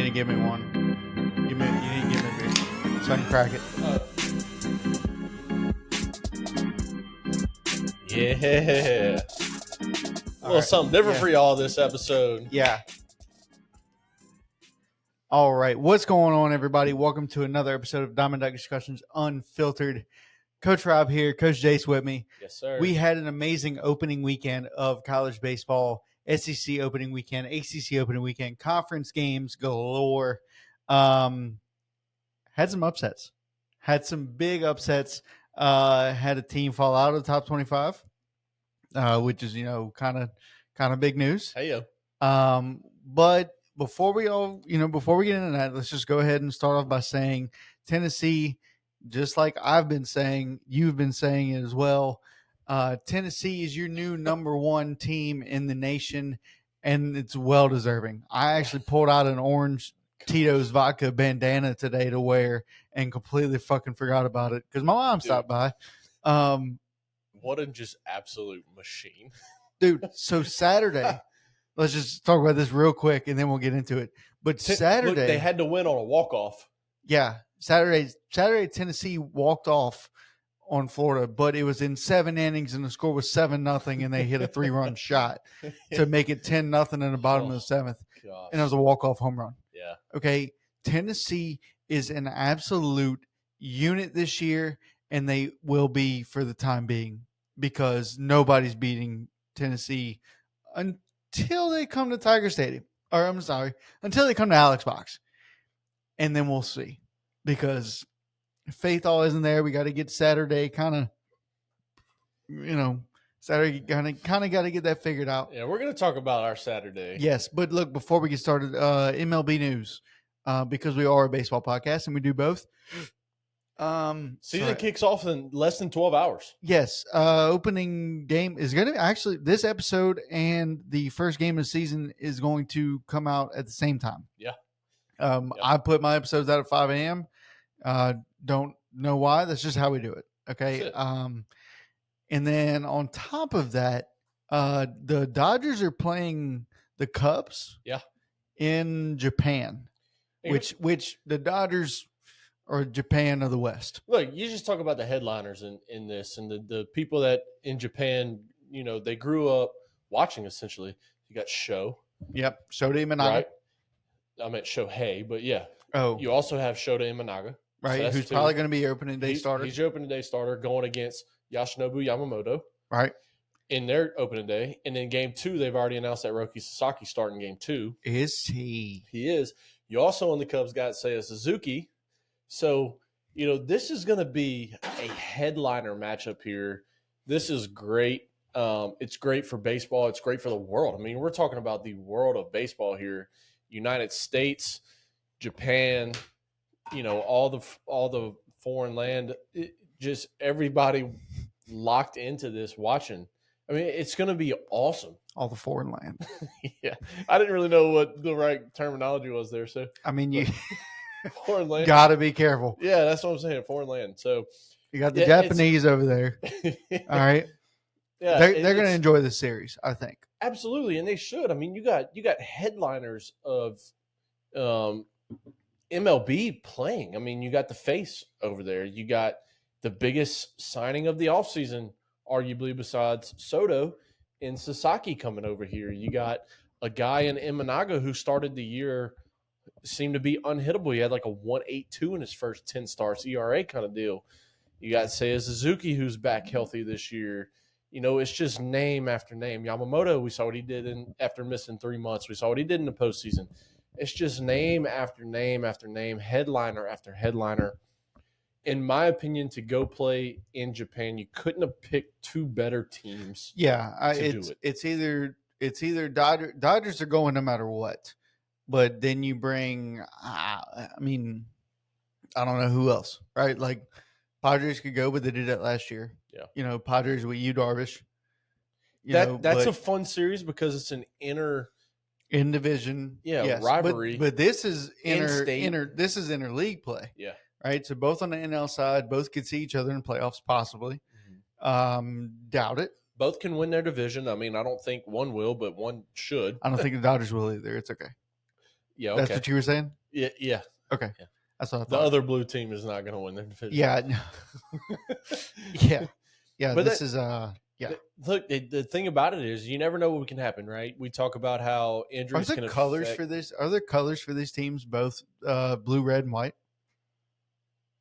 to give me one. You need to give me a beer so I can crack it. Yeah. A little something different for y'all this episode. Yeah. All right. What's going on, everybody? Welcome to another episode of Diamond Duck Discussions Unfiltered. Coach Rob here, Coach Jace with me. Yes, sir. We had an amazing opening weekend of college baseball, SEC opening weekend, ACC opening weekend, conference games galore. Had some upsets. Had some big upsets. Had a team fall out of the top 25, which is, kind of big news. Hey, yo. But before we get into that, let's just go ahead and start off by saying Tennessee, just like I've been saying, you've been saying it as well. Tennessee is your new number one team in the nation, and it's well deserving. I actually pulled out an orange Tito's vodka bandana today to wear and completely fucking forgot about it because my mom stopped by. What a just absolute machine. Dude, so Saturday, let's just talk about this real quick and then we'll get into it. But Saturday, look, they had to win on a walk-off. Yeah, Saturday, Tennessee walked off on Florida, but it was in 7 innings and the score was 7-0, and they hit a 3-run shot to make it 10-0 in the bottom of the seventh, gosh. and it was a walk-off home run. Yeah. Okay, Tennessee is an absolute unit this year, and they will be for the time being because nobody's beating Tennessee until they come to Tiger Stadium. Or I'm sorry, until they come to Alex Box. And then we'll see. Because faith all isn't there. We got to get Saturday Saturday kind of got to get that figured out. Yeah, we're going to talk about our Saturday. Yes, but look, before we get started, MLB news, because we are a baseball podcast and we do both. Season kicks off in less than 12 hours. Yes. Opening game is going to actually, this episode and the first game of the season is going to come out at the same time. Yeah. Yep. I put my episodes out at 5 a.m. Don't know why. That's just how we do it. Okay. And then on top of that, the Dodgers are playing the Cubs. Yeah. In Japan, which the Dodgers or Japan of the West. Look, you just talk about the headliners in this and the people that in Japan, they grew up watching essentially. You got Sho. Yep. Shota Imanaga. Right. I meant Shohei, but yeah. Oh. You also have Shota Imanaga. Right. So who's probably going to be your opening day starter. He's your opening day starter going against Yoshinobu Yamamoto. Right. In their opening day. And in game 2, they've already announced that Roki Sasaki starting game 2. Is he? He is. You also on the Cubs got Seiya Suzuki. So, this is going to be a headliner matchup here. This is great. It's great for baseball. It's great for the world. I mean, we're talking about the world of baseball here. United States, Japan, all the foreign land, just everybody locked into this watching. I mean, it's going to be awesome. All the foreign land. Yeah. I didn't really know what the right terminology was there. So, I mean, you foreign land. Got to be careful. Yeah, that's what I'm saying. Foreign land. So you got the Japanese over there. All right. Yeah, they're going to enjoy this series, I think. Absolutely, and they should. I mean, you got headliners of MLB playing. I mean, you got the face over there. You got the biggest signing of the offseason, arguably besides Soto, in Sasaki coming over here. You got a guy in Imanaga who started the year, seemed to be unhittable. He had like a 1.82 in his first 10 starts, ERA kind of deal. You got Seiya Suzuki, who's back healthy this year. It's just name after name. Yamamoto, we saw what he did after missing 3 months. We saw what he did in the postseason. It's just name after name after name, headliner after headliner. In my opinion, to go play in Japan, you couldn't have picked two better teams. Yeah, it's either Dodgers are going no matter what, but then you bring. I don't know who else, right? Like Padres could go, but they did that last year. Yeah, Padres with Yu Darvish. That's a fun series because it's an in division, rivalry. But this is this is interleague play. Yeah. Right. So both on the NL side, both could see each other in playoffs, possibly. Mm-hmm. Doubt it. Both can win their division. I mean, I don't think one will, but one should. I don't think the Dodgers will either. It's okay. Yeah, That's okay. what you were saying? Yeah. Okay. Yeah. That's what I The thought. other blue team is not going to win their division. Yeah. No. Yeah. Yeah. But This is yeah. Look, the thing about it is you never know what can happen, right? We talk about how Are injuries there can colors affect. for this? Are there colors for these teams both blue, red, and white?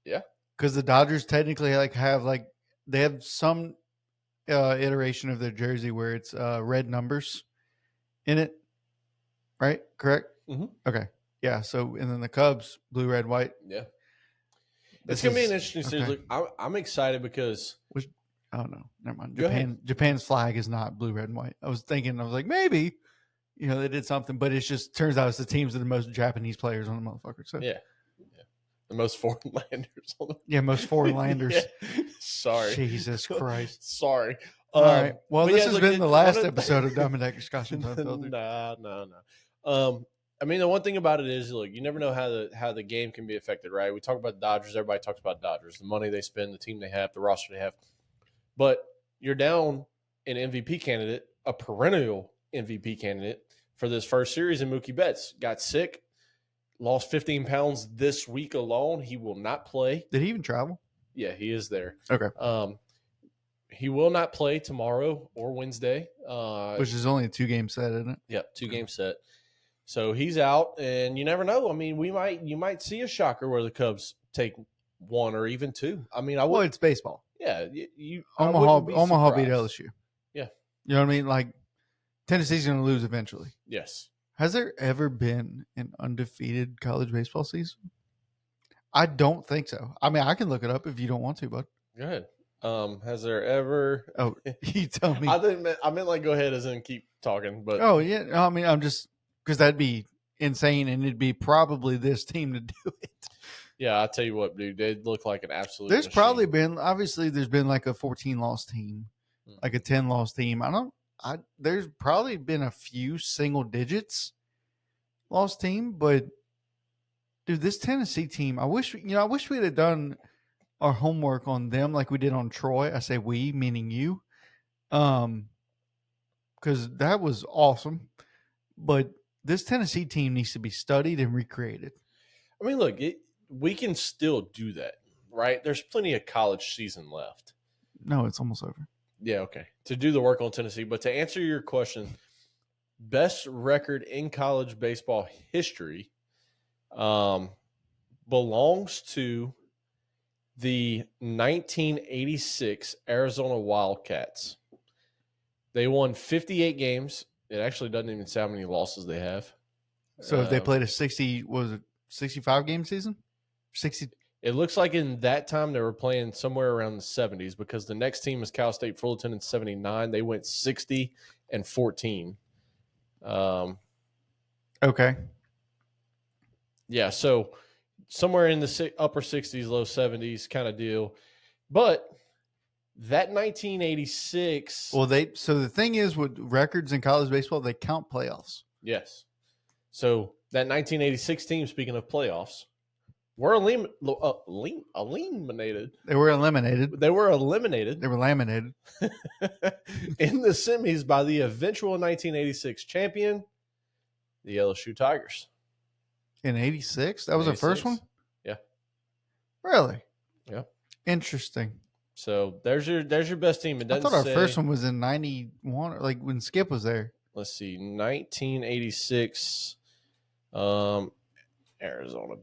Yeah. Because the Dodgers technically have they have some iteration of their jersey where it's red numbers in it, right? Correct. Mm-hmm. Okay. Yeah. So and then the Cubs blue, red, white. Yeah. It's This going to be an is interesting series. okay. Look, I'm excited because. Which oh no, never mind. Go ahead. Japan's flag is not blue, red, and white. I was like maybe they did something, but it just turns out it's the teams with the most Japanese players on the motherfucker. So Yeah. The most foreign landers on the. yeah, most foreign landers. Yeah. Sorry. Jesus Christ. Sorry. All right. Well, but this yeah, has look, been the one last of- episode of Diamond Deck Discussions Unfiltered. No. I mean, the one thing about it is, look, you never know how the game can be affected, right? We talk about the Dodgers. Everybody talks about Dodgers, the money they spend, the team they have, the roster they have. But you're down an MVP candidate, a perennial MVP candidate for this first series, and Mookie Betts got sick, lost 15 pounds this week alone. He will not play. Did he even travel? Yeah, he is there. Okay. He will not play tomorrow or Wednesday. Which is only a 2-game set, isn't it? Yeah, 2-game set. So he's out, and you never know. I mean, you might see a shocker where the Cubs take 1 or even 2. I mean, Well, it's baseball. Yeah, Omaha beat surprised. LSU. Yeah. You know what I mean? Like Tennessee's going to lose eventually. Yes. Has there ever been an undefeated college baseball season? I don't think so. I mean, I can look it up if you don't want to, bud. Go ahead. Has there ever? Oh, you tell me. I meant like go ahead as in keep talking, but oh yeah. I mean, I'm just because that'd be insane, and it'd be probably this team to do it. Yeah, I'll tell you what, dude, they look like an absolute. There's machine. probably been there's been like a 14-loss team, like a 10-loss team. There's probably been a few single digits loss team, but dude, this Tennessee team, I wish we'd have done our homework on them like we did on Troy. I say we, meaning you. Because that was awesome. But this Tennessee team needs to be studied and recreated. I mean, look, we can still do that, right? There's plenty of college season left. No, it's almost over. Yeah, okay. To do the work on Tennessee. But to answer your question, best record in college baseball history belongs to the 1986 Arizona Wildcats. They won 58 games. It actually doesn't even say how many losses they have. So if they played a 65 game season? 60. It looks like in that time they were playing somewhere around the 70s because the next team is Cal State Fullerton in 79. They went 60-14. Okay. Yeah, so somewhere in the upper 60s, low 70s kind of deal. But that 1986. Well, so the thing is with records in college baseball, they count playoffs. Yes. So that 1986 team, speaking of playoffs, were eliminated. They were eliminated. They were eliminated. They were laminated. In the semis by the eventual 1986 champion, the LSU Tigers. In 86? That was the first one? Yeah. Really? Yeah. Interesting. So there's your best team. It I doesn't thought our say, first one was in 91, like when Skip was there. Let's see, 1986 Arizona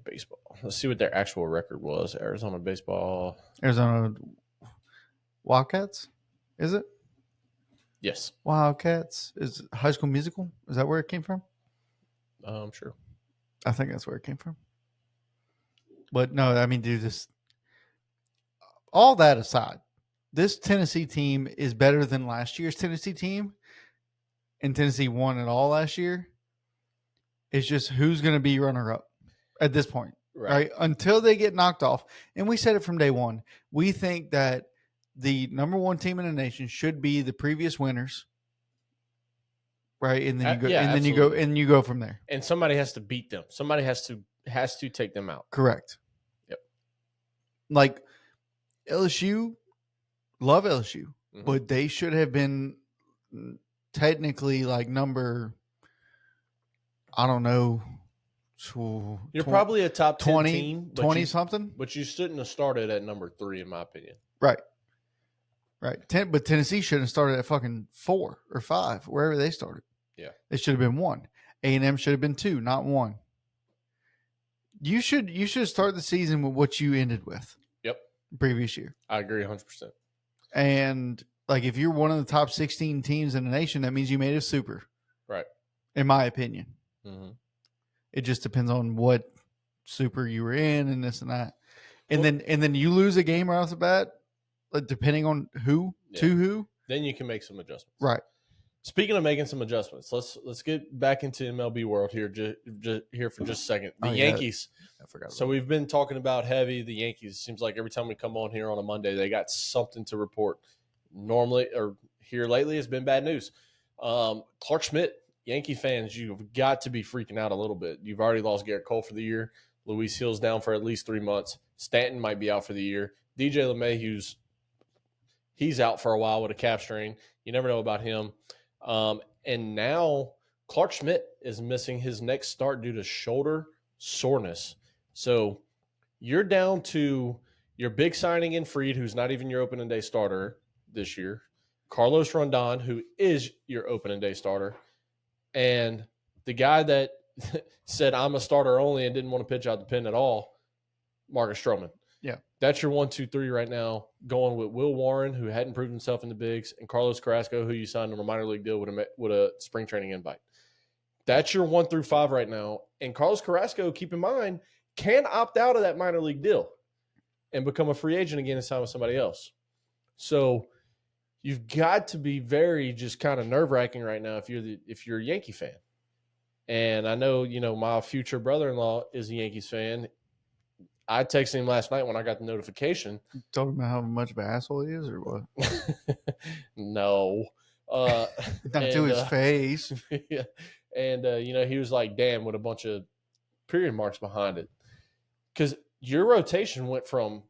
baseball. Let's see what their actual record was. Arizona baseball. Arizona Wildcats? Is it? Yes. Wildcats? Is it High School Musical? Is that where it came from? Sure. I think that's where it came from. But no, I mean, dude, all that aside, this Tennessee team is better than last year's Tennessee team. And Tennessee won it all last year. It's just who's going to be runner-up at this point, right? Until they get knocked off. And we said it from day one. We think that the number one team in the nation should be the previous winners, right? And then you go from there. And somebody has to beat them. Somebody has to take them out. Correct. Yep. Like LSU, love LSU, but they should have been technically like number, I don't know, You're probably a top 10 20, team, 20 something. but you shouldn't have started at number 3, in my opinion. Right. But Tennessee shouldn't have started at fucking 4 or 5, wherever they started. Yeah. It should have been 1. A&M should have been 2, not 1. You should start the season with what you ended with. Yep. Previous year. I agree 100%. And like if you're one of the top 16 teams in the nation, that means you made a super. Right. In my opinion. Mm-hmm. It just depends on what super you were in and this and that. And then you lose a game right off the bat, like depending on who to who. Then you can make some adjustments. Right. Speaking of making some adjustments, let's get back into MLB world here here for just a second. The Yankees. I forgot. So we've been talking about heavy the Yankees. Seems like every time we come on here on a Monday, they got something to report. Normally, or here lately, it's been bad news. Clark Schmidt, Yankee fans, you've got to be freaking out a little bit. You've already lost Garrett Cole for the year. Luis Hill's down for at least 3 months. Stanton might be out for the year. DJ LeMahieu's he's out for a while with a calf strain. You never know about him. And now Clark Schmidt is missing his next start due to shoulder soreness. So you're down to your big signing in Fried, who's not even your opening day starter this year, Carlos Rondon, who is your opening day starter, and the guy that said, I'm a starter only and didn't want to pitch out the pen at all, Marcus Stroman. Yeah. That's your 1, 2, 3 right now, going with Will Warren, who hadn't proved himself in the bigs, and Carlos Carrasco, who you signed on a minor league deal with a spring training invite. That's your 1 through 5 right now. And Carlos Carrasco, keep in mind, can opt out of that minor league deal and become a free agent again and sign with somebody else. So you've got to be very just kind of nerve-wracking right now if you're a Yankee fan. And I know, my future brother-in-law is a Yankees fan. I texted him last night when I got the notification. You told him how much of an asshole he is or what? No. Not to his face. Yeah. And, he was like, damn, with a bunch of period marks behind it. Because your rotation went from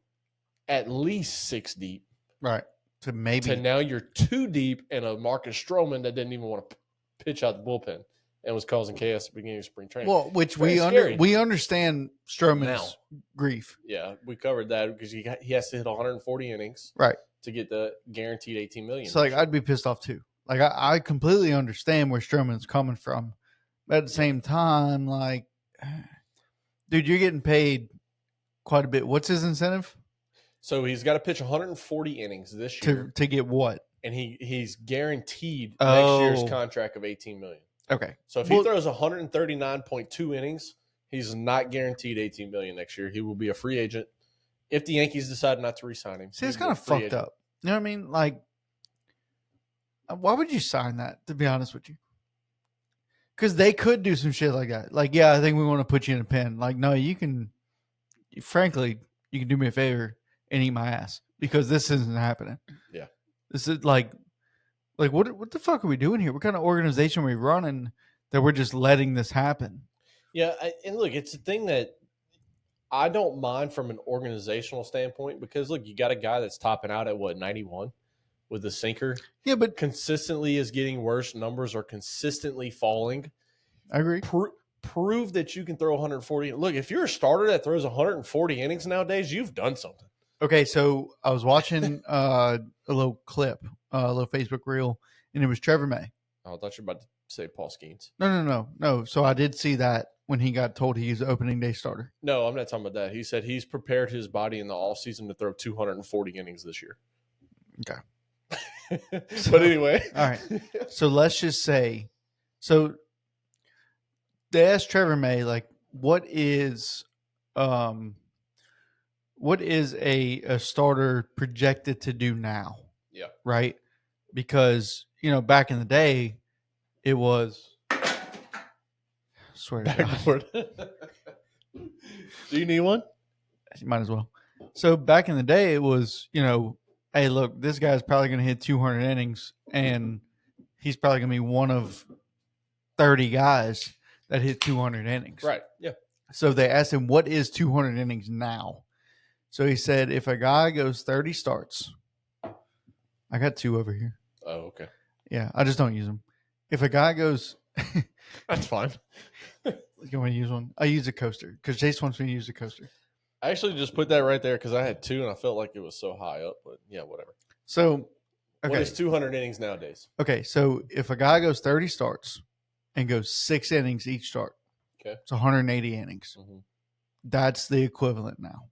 at least 6 deep. Right. To now you're 2 deep and a Marcus Stroman that didn't even want to pitch out the bullpen and was causing chaos at the beginning of spring training. Well, which we understand Stroman's grief. Yeah, we covered that because he has to hit 140 innings, right, to get the guaranteed $18 million. So I'd be pissed off too. Like I completely understand where Stroman's coming from, but at the same time, like, dude, you're getting paid quite a bit. What's his incentive? So he's got to pitch 140 innings this year to get what? And he's guaranteed next year's contract of $18 million. Okay. So if he throws 139.2 innings, he's not guaranteed $18 million next year. He will be a free agent if the Yankees decide not to re-sign him. See, it's kind of fucked up. You know what I mean? Like, why would you sign that, to be honest with you? Because they could do some shit like that. Like, yeah, I think we want to put you in a pen. Like, no, frankly, you can do me a favor and eat my ass because this isn't happening. Yeah. This is like what the fuck are we doing here? What kind of organization are we running that we're just letting this happen? Yeah, and look, it's a thing that I don't mind from an organizational standpoint because, look, you got a guy that's topping out at, 91 with a sinker. Yeah, but consistently is getting worse. Numbers are consistently falling. I agree. Prove that you can throw 140. Look, if you're a starter that throws 140 innings nowadays, you've done something. Okay, so I was watching a little clip, a little Facebook reel, and it was Trevor May. Oh, I thought you were about to say Paul Skeens. No. So I did see that when he got told he was the opening day starter. No, I'm not talking about that. He said he's prepared his body in the offseason to throw 240 innings this year. Okay. But anyway. All right. So let's just say, they asked Trevor May, like, what is a starter projected to do now? Yeah. Right? Because, back in the day, it was, I swear to God. Do you need one? You might as well. So back in the day, it was, hey, look, this guy's probably going to hit 200 innings, and he's probably going to be one of 30 guys that hit 200 innings. Right, yeah. So they asked him, what is 200 innings now? So he said, if a guy goes 30 starts, I got 2 over here. Oh, okay. Yeah, I just don't use them. If a guy goes... That's fine. You want to use one? I use a coaster because Jace wants me to use a coaster. I actually just put that right there because I had 2 and I felt like it was so high up. But yeah, whatever. So, okay. What is 200 innings nowadays? Okay, so if a guy goes 30 starts and goes 6 innings each start, Okay. it's 180 innings. Mm-hmm. That's the equivalent now,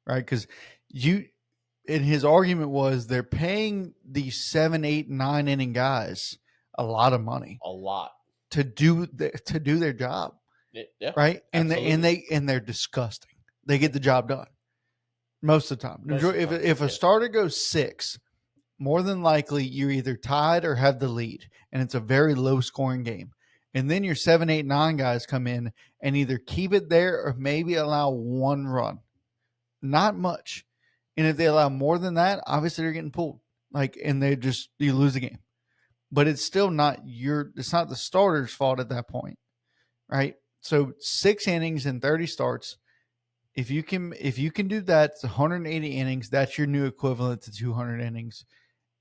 right? Because and his argument was they're paying these 7, 8, 9 inning guys a lot of money, A lot to do their job, yeah, right? absolutely. And they're disgusting. They get the job done most of the time. Most of the time, If a yeah. starter goes 6, more than likely you're either tied or have the lead, and it's a very low scoring game. And then your 7, 8, 9 guys come in and either keep it there or maybe allow 1 run, not much. And if they allow more than that, obviously they're getting pulled. And you lose the game. But it's still it's not the starter's fault at that point, right? So 6 innings and 30 starts. If you can do that, it's 180 innings. That's your new equivalent to 200 innings.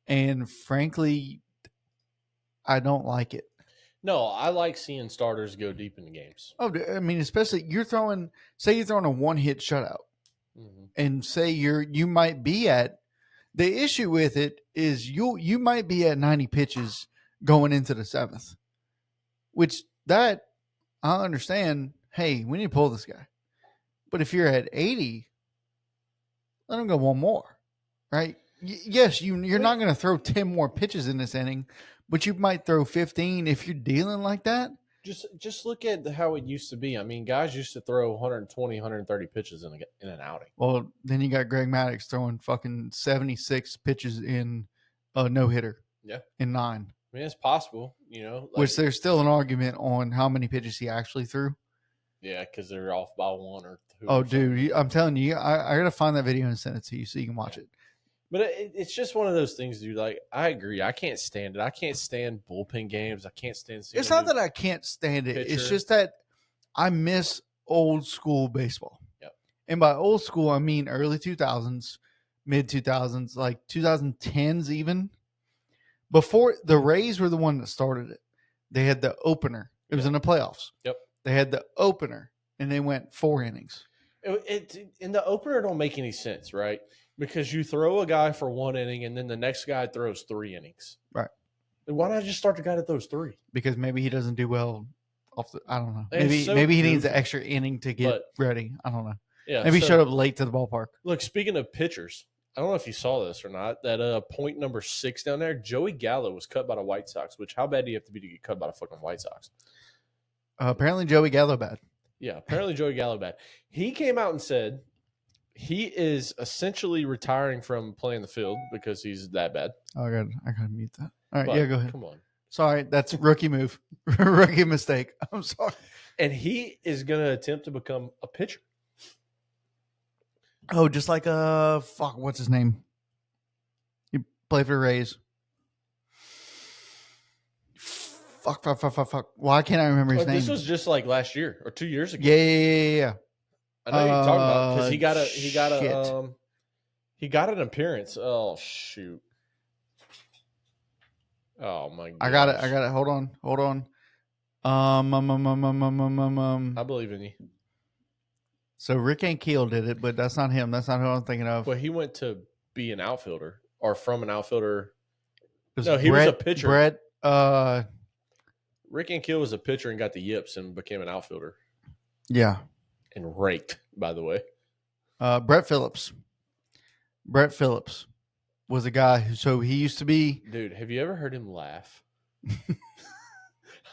And frankly, I don't like it. No, I like seeing starters go deep into games. Oh, I mean, especially you're throwing a 1-hit shutout, and say you might be at the issue with it is you might be at 90 pitches going into the 7th, which that I understand. Hey, we need to pull this guy, but if you're at 80, let him go 1 more, right? Yes, you're not going to throw 10 more pitches in this inning, but you might throw 15 if you're dealing like that. Just look at how it used to be. I mean, guys used to throw 120, 130 pitches in an outing. Well, then you got Greg Maddux throwing fucking 76 pitches in a no-hitter. Yeah. In 9. I mean, it's possible, Which there's still an argument on how many pitches he actually threw. Yeah, because they're off by 1 or 2. Oh, dude, I'm telling you, I got to find that video and send it to you so you can watch it. But it's just one of those things, dude. Like, I agree. I can't stand it. I can't stand bullpen games. I can't stand seeing It's not that I can't stand it. pitcher. It's just that I miss old school baseball. Yep. And by old school, I mean early 2000s, mid 2000s, like 2010s even. Before the Rays were the one that started it. They had the opener. It was in the playoffs. Yep. They had the opener, and they went 4 innings. In the opener don't make any sense, right? Because you throw a guy for 1 inning, and then the next guy throws 3 innings. Right. Why not just start the guy that throws 3? Because maybe he doesn't do well off the. I don't know. It's so Maybe he needs goofy. an extra inning to get ready. I don't know. Yeah. Maybe he showed up late to the ballpark. Look, speaking of pitchers, I don't know if you saw this or not. That point number 6 down there, Joey Gallo was cut by the White Sox. Which how bad do you have to be to get cut by the fucking White Sox? Apparently, Joey Gallo bad. Yeah, apparently Joey Gallo bad. He came out and said he is essentially retiring from playing the field because he's that bad. Oh, I gotta mute that. All right, But, yeah, go ahead. Come on. Sorry, that's rookie move, rookie mistake. I'm sorry. And he is going to attempt to become a pitcher. Oh, just like what's his name? He played for the Rays. Fuck. Why can't I remember his name? This was just like last year or 2 years ago. Yeah. I know you're talking about because he got an appearance. Oh shoot! Oh my god! I got it. Hold on. I believe in you. So Rick Ankiel did it, but that's not him. That's not who I'm thinking of. Well, he went to be an outfielder or from an outfielder. No, he was a pitcher. Rick Ankiel was a pitcher and got the yips and became an outfielder. Yeah. And raked, by the way. Brett Phillips. Brett Phillips was a guy he used to be. Dude, have you ever heard him laugh?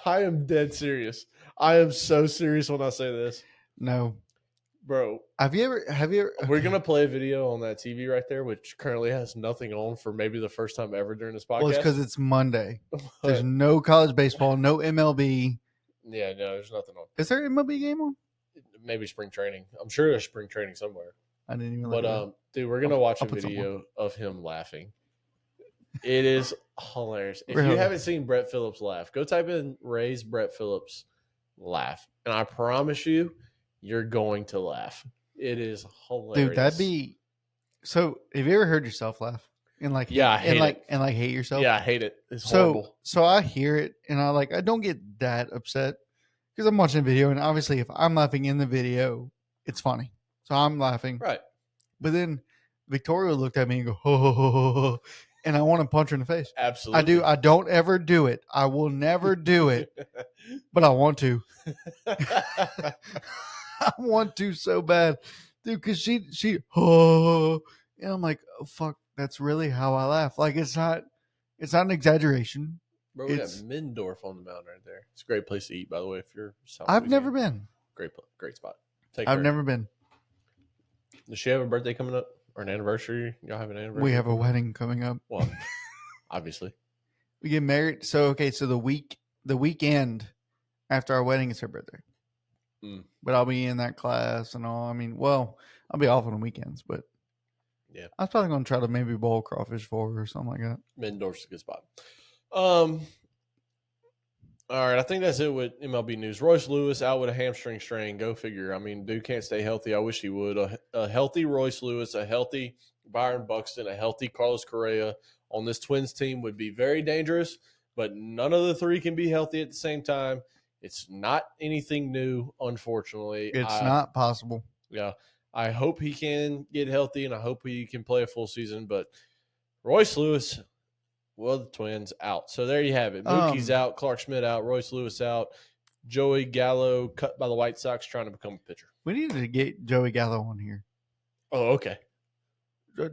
I am dead serious. I am so serious when I say this. No. Bro. Have you ever? We're going to play a video on that TV right there, which currently has nothing on for maybe the first time ever during this podcast. Well, it's because it's Monday. There's no college baseball, no MLB. Yeah, no, there's nothing on. Is there an MLB game on? Maybe spring training. I'm sure there's spring training somewhere. I didn't even. But dude, we're gonna watch a video of him laughing. It is hilarious. If you haven't seen Brett Phillips laugh, go type in Ray's Brett Phillips laugh, and I promise you, you're going to laugh. It is hilarious, dude. That'd be. So, have you ever heard yourself laugh? And like, yeah, I hate it. And like hate yourself. Yeah, I hate it. It's horrible. So I hear it, and I don't get that upset because I'm watching a video, and obviously, if I'm laughing in the video, it's funny, so I'm laughing. Right. But then Victoria looked at me and go, ho, ho, ho, ho, ho, and I want to punch her in the face. Absolutely. I do. I don't ever do it. I will never do it, but I want to. I want to so bad, dude. Because she, oh, and I'm like, oh fuck, that's really how I laugh. Like it's not an exaggeration. Bro, we got It's Mendorf on the mountain right there. It's a great place to eat, by the way, if you're South I've Louisiana. never been. Great spot. Take I've her. never been. Does she have a birthday coming up or an anniversary? Y'all have an anniversary? We have a wedding coming up. Well, obviously. We get married. So the weekend after our wedding is her birthday. But I'll be in that class and all. I mean, well, I'll be off on the weekends, but yeah, I was probably going to try to maybe boil crawfish for her or something like that. Mendorf's a good spot. All right, I think that's it with MLB news. Royce Lewis out with a hamstring strain. Go figure. I mean, dude can't stay healthy. I wish he would. A healthy Royce Lewis, a healthy Byron Buxton, a healthy Carlos Correa on this Twins team would be very dangerous, but none of the three can be healthy at the same time. It's not anything new, unfortunately. It's not possible. Yeah. I hope he can get healthy, and I hope he can play a full season. But Royce Lewis, well, the Twins out. So there you have it. Mookie's out, Clark Schmidt out, Royce Lewis out, Joey Gallo cut by the White Sox trying to become a pitcher. We need to get Joey Gallo on here. Oh, okay.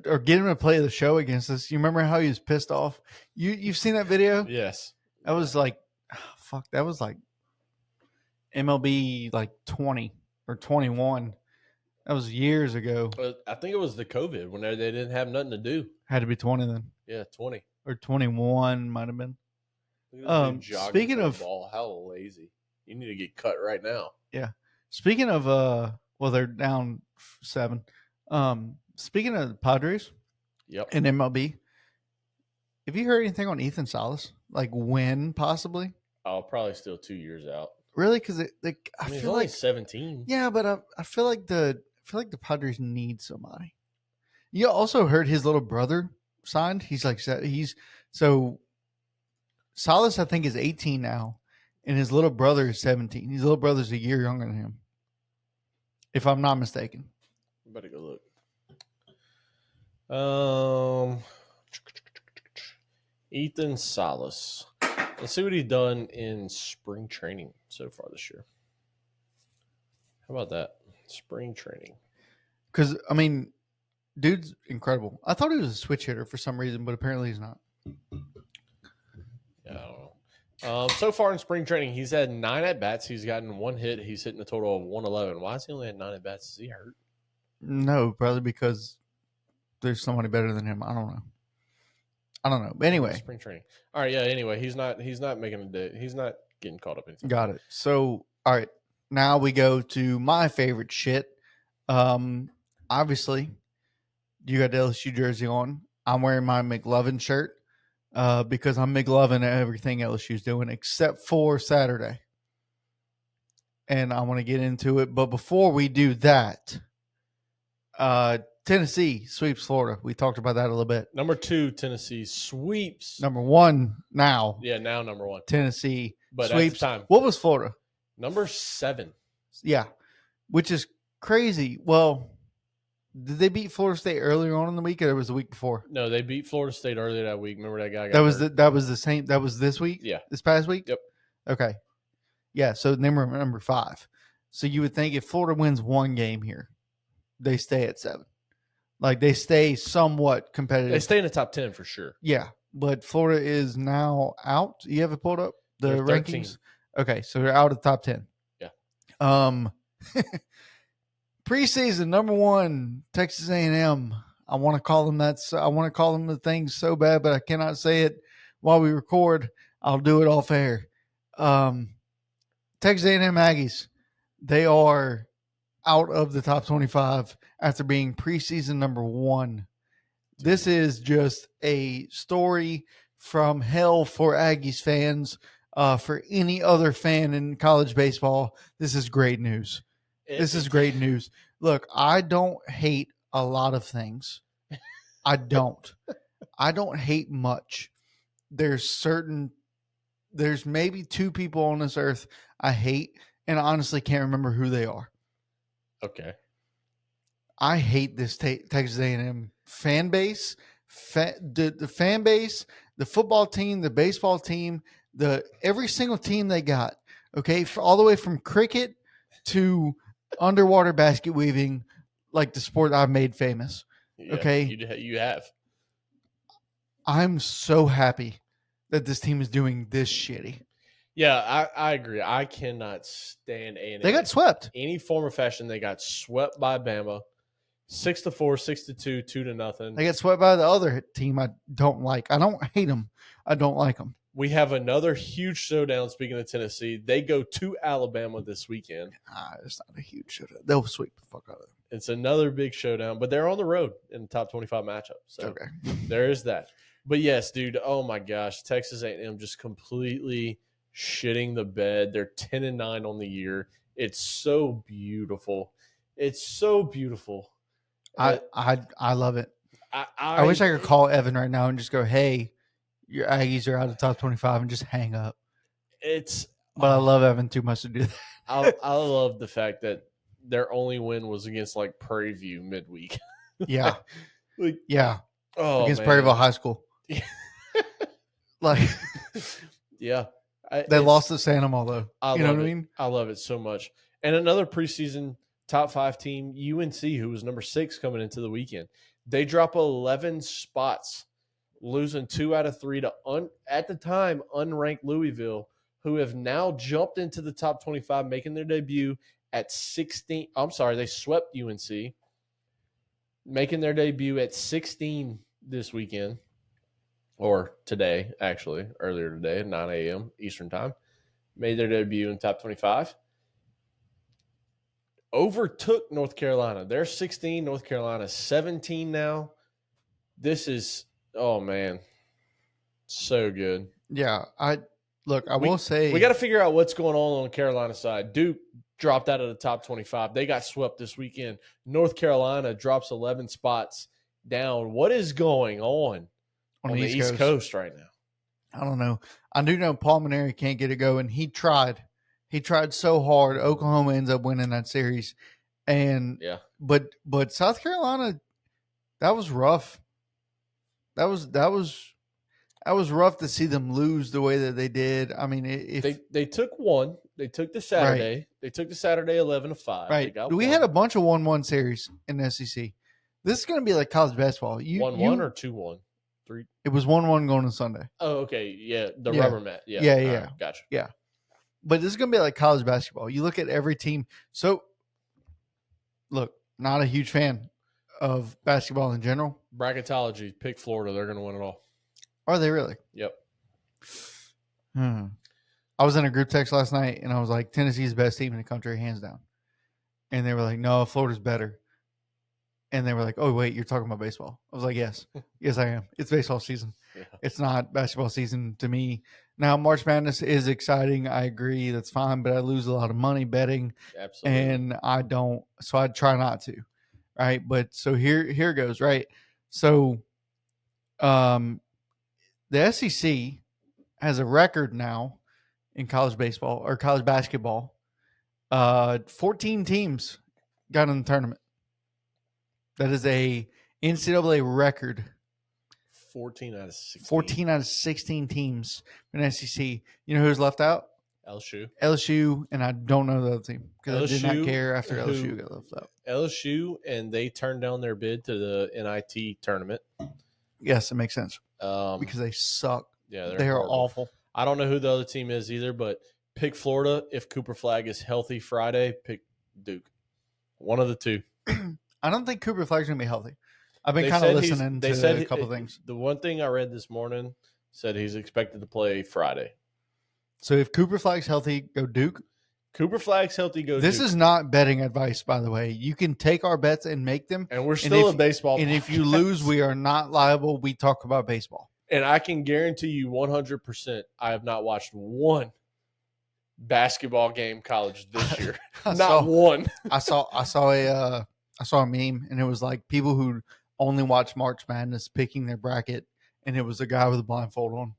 Or get him to play the show against us. You remember how he was pissed off? You've seen that video? Yes. That was like, fuck, that was like MLB like 20 or 21. That was years ago. I think it was the COVID when they didn't have nothing to do. Had to be 20 then. Yeah, 20. Or 21 might have been. Speaking of ball, how lazy. You need to get cut right now. Yeah. Speaking of well, they're down 7. Speaking of the Padres, yep, and MLB, have you heard anything on Ethan Salas? Like when possibly? Oh, probably still 2 years out. Really? Because I mean, feel only like 17. Yeah, but I feel like the Padres need somebody. You also heard his little brother signed. So Salas, I think, is 18 now, and his little brother is 17. His little brother's a year younger than him, if I'm not mistaken. Better go look. Ethan Salas. Let's see what he's done in spring training so far this year. How about that? Spring training. Because, I mean, dude's incredible. I thought he was a switch hitter for some reason, but apparently he's not. Yeah, I don't know. So far in spring training, he's had 9 at-bats. He's gotten 1 hit. He's hitting a total of 111. Why has he only had 9 at-bats? Is he hurt? No, probably because there's somebody better than him. I don't know. But anyway. Spring training. All right, yeah, anyway, he's not making a day. He's not getting caught up in. Got it. So, all right. Now we go to my favorite shit. Obviously, you got the LSU jersey on. I'm wearing my McLovin shirt because I'm McLovin at everything LSU's doing except for Saturday. And I want to get into it. But before we do that, Tennessee sweeps Florida. We talked about that a little bit. Number 2, Tennessee sweeps. Number 1 now. Yeah, now number 1. Tennessee but sweeps. At the time, what was Florida? Number 7. Yeah, which is crazy. Well, did they beat Florida State earlier on in the week, or it was the week before? No, they beat Florida State earlier that week. Remember that guy got hurt? That was the same. That was this week. Yeah, this past week. Yep. Okay. Yeah. So number 5. So you would think if Florida wins 1 game here, they stay at 7. Like they stay somewhat competitive. They stay in the top 10 for sure. Yeah, but Florida is now out. You have it pulled up the rankings. Okay, so they're out of the top 10. Yeah. Preseason number 1, Texas A&M. I want to call them that. I want to call them the things so bad, but I cannot say it while we record. I'll do it off air. Texas A&M Aggies. They are out of the top 25 after being preseason number 1. This is just a story from hell for Aggies fans. For any other fan in college baseball, this is great news. This is great news. Look, I don't hate a lot of things. I don't hate much. There's maybe 2 people on this earth I hate, and I honestly can't remember who they are. Okay. I hate this Texas A&M fan base, the fan base, the football team, the baseball team, every single team they got. Okay, all the way from cricket to underwater basket weaving, like the sport I've made famous. Yeah, Okay, you have. I'm so happy that this team is doing this shitty. Yeah, I agree. I cannot stand A&M. They got swept. Any form or fashion. They got swept by Bama, 6-4, 6-2, 2-0. They got swept by the other team I don't like. I don't hate them. I don't like them. We have another huge showdown. Speaking of Tennessee, they go to Alabama this weekend. It's not a huge showdown. They'll sweep the fuck out of them. It's another big showdown, but they're on the road in the top 25 matchup. So Okay. there is that. But yes, dude, oh my gosh, Texas A&M just completely shitting the bed. They're 10-9 on the year. It's so beautiful. It's so beautiful. I love it. I wish I could call Evan right now and just go, "Hey, your Aggies are out of top 25," and just hang up. But I love Evan too much to do that. I love the fact that their only win was against like Prairie View midweek. Yeah. Like, Yeah. Against man. Prairieville High School. Like, yeah. They lost to San Amaro, though. You know what I mean? I love it so much. And another preseason top 5 team, UNC, who was number 6 coming into the weekend. They drop 11 spots, losing 2 out of 3 to, at the time, unranked Louisville, who have now jumped into the top 25, making their debut at 16. I'm sorry, they swept UNC, making their debut at 16 this weekend. Or today, actually, earlier today at 9 a.m. Eastern Time. Made their debut in top 25. Overtook North Carolina. They're 16, North Carolina 17 now. This is, oh man, so good. Yeah, I will say we got to figure out what's going on the Carolina side. Duke dropped out of the top 25. They got swept this weekend. North Carolina drops 11 spots down. What is going on the East Coast right now? I don't know. I do know Paul Maneri can't get it going. He tried. He tried so hard. Oklahoma ends up winning that series. And yeah, but South Carolina, that was rough. That was rough to see them lose the way that they did. I mean, if they took one, they took the Saturday. Right. They took the Saturday 11-5. Right. We had a bunch of 1-1 series in the SEC. This is going to be like college basketball. 1-1 or 2-1? 3. It was 1-1 going to Sunday. Oh, okay. Yeah, the rubber mat. Yeah. Yeah. Right, gotcha. Yeah. But this is going to be like college basketball. You look at every team. So, look, not a huge fan of basketball in general. Bracketology, pick Florida. They're going to win it all. Are they really? Yep. I was in a group text last night, and I was like, Tennessee's the best team in the country, hands down. And they were like, no, Florida's better. And they were like, oh, wait, you're talking about baseball. I was like, yes. Yes, I am. It's baseball season. Yeah. It's not basketball season to me. Now, March Madness is exciting. I agree. That's fine. But I lose a lot of money betting. Absolutely. And I don't. So I try not to. Right. But so here goes. Right. So the SEC has a record now in college baseball or college basketball. 14 teams got in the tournament. That is a NCAA record. 14 out of 16. 14 out of 16 teams in SEC. You know who's left out? LSU, and I don't know the other team because I did not care after LSU got left out. LSU, and they turned down their bid to the NIT tournament. Yes, it makes sense because they suck. Yeah, they are awful. I don't know who the other team is either, but pick Florida. If Cooper Flag is healthy Friday, pick Duke. One of the two. I don't think Cooper Flag's going to be healthy. I've been kind of listening to a couple things. The one thing I read this morning said he's expected to play Friday. So if Cooper Flag's healthy, go Duke. Cooper Flag's healthy, go Duke. This is not betting advice, by the way. You can take our bets and make them. And we're still a baseball And if you lose, we are not liable. We talk about baseball. And I can guarantee you 100% I have not watched one basketball game college this year. One. I saw a meme, and it was like people who only watch March Madness picking their bracket, and it was a guy with a blindfold on.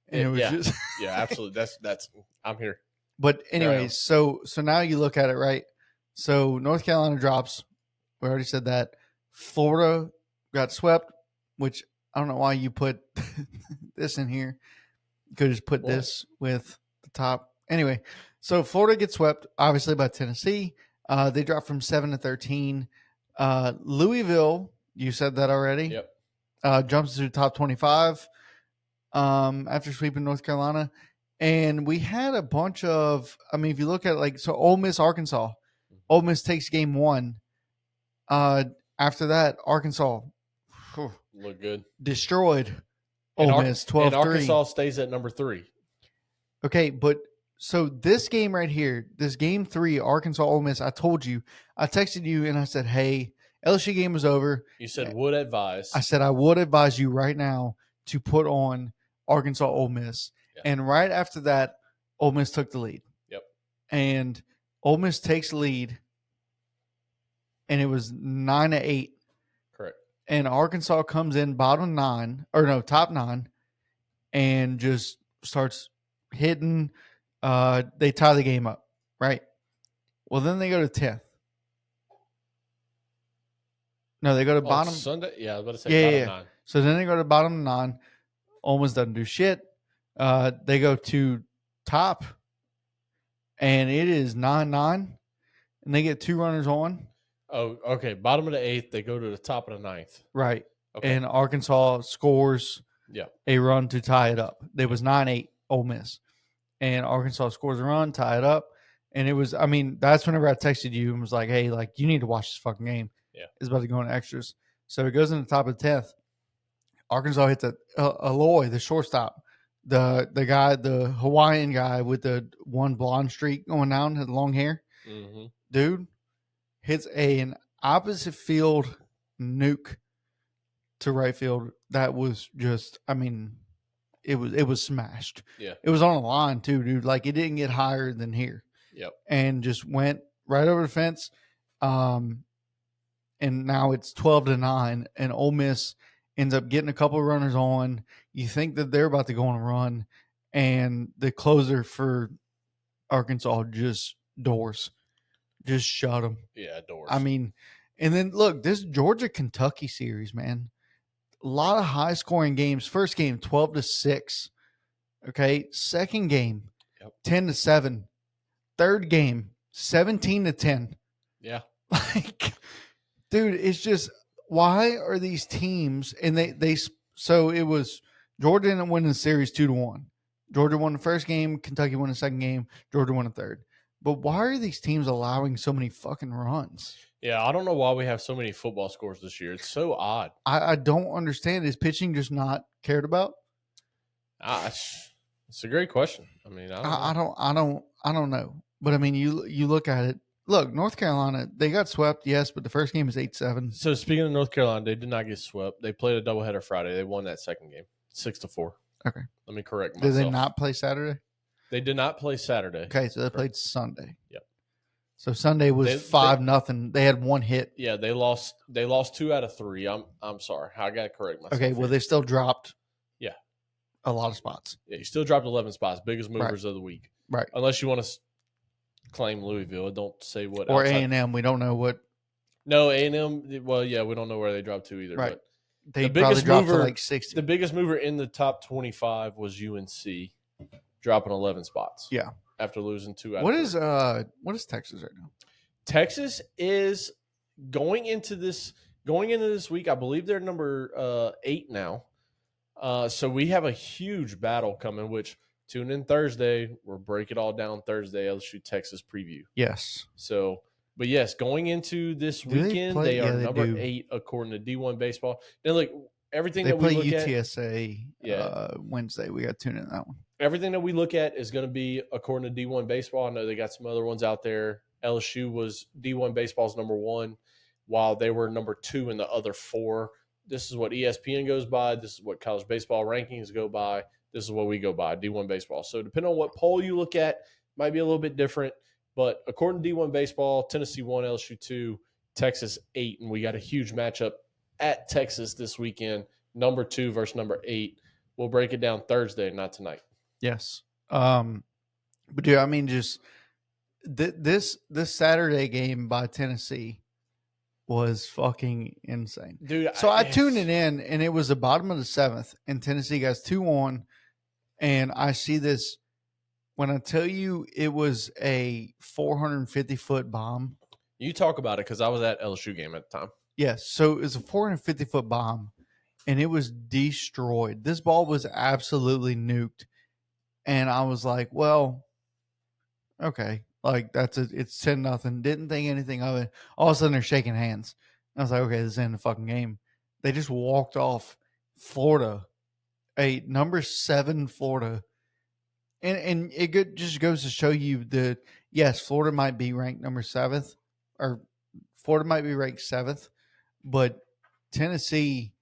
And it was just yeah, absolutely. That's I'm here. But Carry on. anyways, so now you look at it, right? So North Carolina drops. We already said that. Florida got swept, which I don't know why you put this in here. You could just put What? this with the top. Anyway, so Florida gets swept, obviously, by Tennessee. They drop from 7-13. Louisville, you said that already, Yep. jumps to the top 25 after sweeping North Carolina. And we had a bunch of, I mean, if you look at so Ole Miss, Arkansas, Ole Miss takes game one. After that, Arkansas Look good. destroyed And, Ole Miss 12-3. and Arkansas stays at number 3. Okay, but so this game right here, this game 3, Arkansas Ole Miss, I told you, I texted you and I said, hey, LSU game was over. You said would advise. I said I would advise you right now to put on Arkansas Ole Miss. Yeah. And right after that, Ole Miss took the lead. Yep. And Ole Miss takes the lead, and it was 9-8. Correct. And Arkansas comes in top 9, and just starts hitting. They tie the game up, right? Well, then they go to 10th. No, they go to bottom. Sunday? Yeah, I was about to say bottom 9. So then they go to bottom 9. Ole Miss doesn't do shit. They go to top, and it is 9-9, and they get 2 runners on. Oh, okay. Bottom of the 8th, they go to the top of the 9th. Right. Okay. And Arkansas scores a run to tie it up. It was 9-8 Ole Miss. And Arkansas scores a run, tie it up. And it was, I mean, that's whenever I texted you and was like, hey, you need to watch this fucking game. Yeah. It's about to go in extras. So it goes in the top of the 10th. Arkansas hits Aloy, the shortstop. The guy, the Hawaiian guy with the one blonde streak going down, had long hair. Mm-hmm. Dude hits an opposite field nuke to right field. That was just, I mean, it was smashed. Yeah. It was on a line too, dude. It didn't get higher than here. Yep. And just went right over the fence. And now it's 12-9, and Ole Miss ends up getting a couple of runners on. You think that they're about to go on a run, and the closer for Arkansas just shut them. Yeah, doors. I mean, and then look, this Georgia-Kentucky series, man, a lot of high-scoring games. First game, 12-6. Okay, second game, 10-7. Third game, 17-10. Yeah. Dude, it's just, why are these teams, and so it was Georgia ended up winning the series 2-1. Georgia won the first game, Kentucky won the second game, Georgia won the third. But why are these teams allowing so many fucking runs? Yeah, I don't know why we have so many football scores this year. It's so odd. I don't understand. Is pitching just not cared about? It's a great question. I mean, I don't know. But I mean, you look at it. Look, North Carolina, they got swept, yes, but the first game is 8-7. So speaking of North Carolina, they did not get swept. They played a doubleheader Friday. They won that second game, 6-4. Okay. Let me correct myself. Did they not play Saturday? They did not play Saturday. Okay, so they played Sunday. Yep. So Sunday was 5-0. They had one hit. Yeah, they lost 2 out of 3. I'm sorry. I got to correct myself. Okay, well, they still dropped. Yeah. A lot of spots. Yeah, you still dropped 11 spots. Biggest movers of the week. Right. Unless you want to claim Louisville. Don't say what. Or A&M. We don't know what. No, A&M. Well, yeah, we don't know where they dropped to either. Right. But they probably dropped to 60. The biggest mover in the top 25 was UNC, dropping 11 spots. Yeah. After losing 2 out what of 3. What is Texas right now? Texas is going into this week. I believe they're number 8 now. So we have a huge battle coming, which tune in Thursday. We'll break it all down Thursday. LSU Texas preview. Yes. So, but yes, going into this weekend, they are number 8 according to D1 baseball. Now, look, everything they that we play look UTSA Wednesday. We got to tune in that one. Everything that we look at is going to be according to D1 baseball. I know they got some other ones out there. LSU was D1 baseball's number 1, while they were number 2 in the other 4. This is what ESPN goes by. This is what college baseball rankings go by. This is what we go by, D1 baseball. So depending on what poll you look at, might be a little bit different. But according to D1 baseball, Tennessee 1, LSU 2, Texas 8. And we got a huge matchup at Texas this weekend, number 2 versus number 8. We'll break it down Thursday, not tonight. Yes. But dude, I mean, just this Saturday game by Tennessee was fucking insane. Dude, So I tuned it in, and it was the bottom of the seventh, and Tennessee got 2-1, and I see this. When I tell you it was a 450-foot bomb, you talk about it because I was at LSU game at the time. yes. So it was a 450-foot bomb, and it was destroyed. This ball was absolutely nuked, and I was like, well, okay, like it's 10-0. Didn't think anything of it. All of a sudden they're shaking hands. I was like, okay, this is the end of the fucking game. They just walked off Florida, a number 7 Florida, and it just goes to show you that yes, Florida might be ranked number 7th, or Florida might be ranked 7th, but Tennessee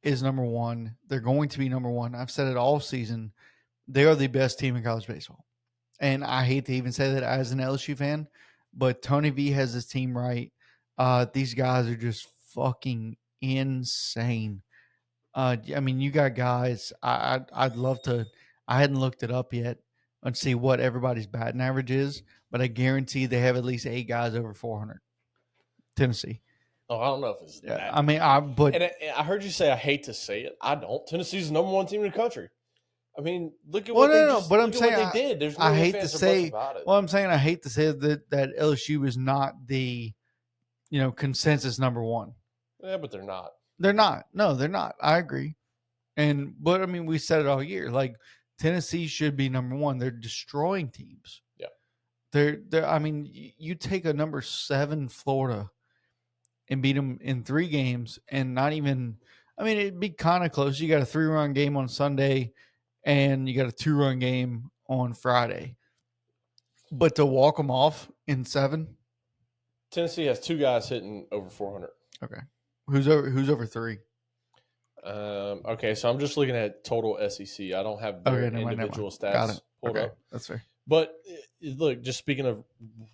is number 1. They're going to be number 1. I've said it all season. They are the best team in college baseball. And I hate to even say that as an LSU fan, but Tony V has his team right. These guys are just fucking insane. I mean, you got guys. I'd love to. I hadn't looked it up yet and see what everybody's batting average is, but I guarantee they have at least 8 guys over 400. Tennessee. Oh, I don't know if it's Yeah, that. I mean, but And I heard you say I hate to say it. I don't. Tennessee's the number 1 team in the country. I mean, look at well, what they no, just but look I'm at saying what they did. There's no I hate ifs, to ands, or buts say. about it. Well, I'm saying I hate to say that LSU is not the consensus number 1. Yeah, but they're not. They're not. No, they're not. I agree. But I mean, we said it all year. Like Tennessee should be number 1. They're destroying teams. Yeah. They're. I mean, you take a number 7 Florida and beat them in 3 games, and not even. I mean, it'd be kind of close. You got a 3-run game on Sunday, and you got a 2-run game on Friday. But to walk them off in 7, Tennessee has 2 guys hitting over 400. okay. Who's over 3? Okay, so I'm just looking at total SEC. I don't have their individual stats pulled up. That's fair. But look, just speaking of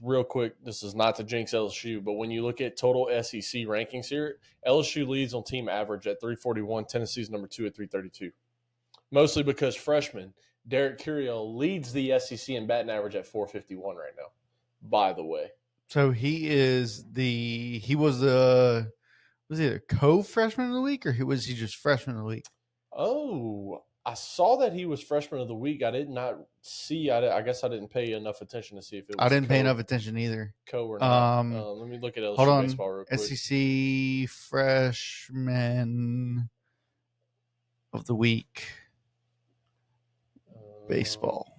real quick, this is not to jinx LSU, but when you look at total SEC rankings here, LSU leads on team average at 341. Tennessee's number 2 at 332. Mostly because freshman Derek Curiel leads the SEC in batting average at 451 right now, by the way. So was he a co-freshman of the week, or was he just freshman of the week? Oh, I saw that he was freshman of the week. I did not see. I guess I didn't pay enough attention to see if it was. I didn't pay enough attention either. Co or not. Let me look at LSU baseball real quick. SEC freshman of the week baseball.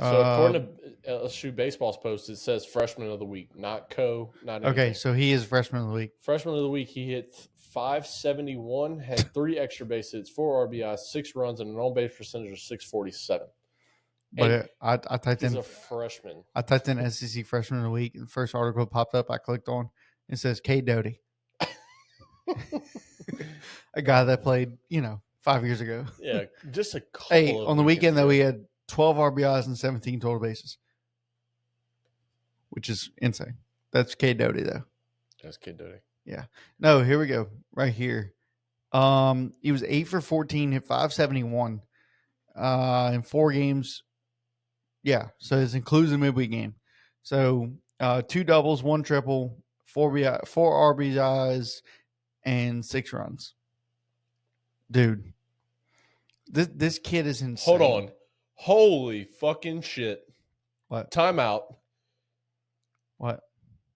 So according to LSU baseball's post, it says freshman of the week, not co, not anything. Okay, so he is freshman of the week. Freshman of the week, he hit 571, had 3 extra base hits, 4 RBIs, 6 runs, and an on-base percentage of 647. But I typed he's in a freshman. I typed in SEC freshman of the week, and the first article popped up. I clicked on. It says K. Doty, a guy that played 5 years ago. Yeah, just a couple. On the weekend though, he had 12 RBIs and 17 total bases, which is insane. That's K. Doty though. That's K. Doty. Yeah. No, here we go. Right here. He was 8 for 14, hit 571 in 4 games. Yeah, so this includes the midweek game. So 2 doubles, 1 triple, 4 RBIs, and 6 runs. Dude, this kid is insane. Hold on. Holy fucking shit. What? Timeout. What?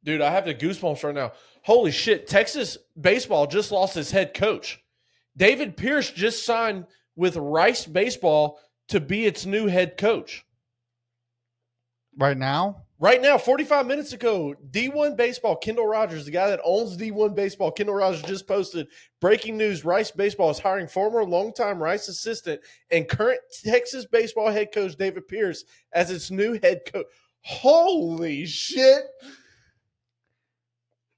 Dude, I have the goosebumps right now. Holy shit. Texas baseball just lost its head coach. David Pierce just signed with Rice Baseball to be its new head coach. Right now? Right now, 45 minutes ago, D1 Baseball, Kendall Rogers, the guy that owns D1 Baseball, Kendall Rogers just posted breaking news. Rice Baseball is hiring former longtime Rice assistant and current Texas baseball head coach David Pierce as its new head coach. Holy shit.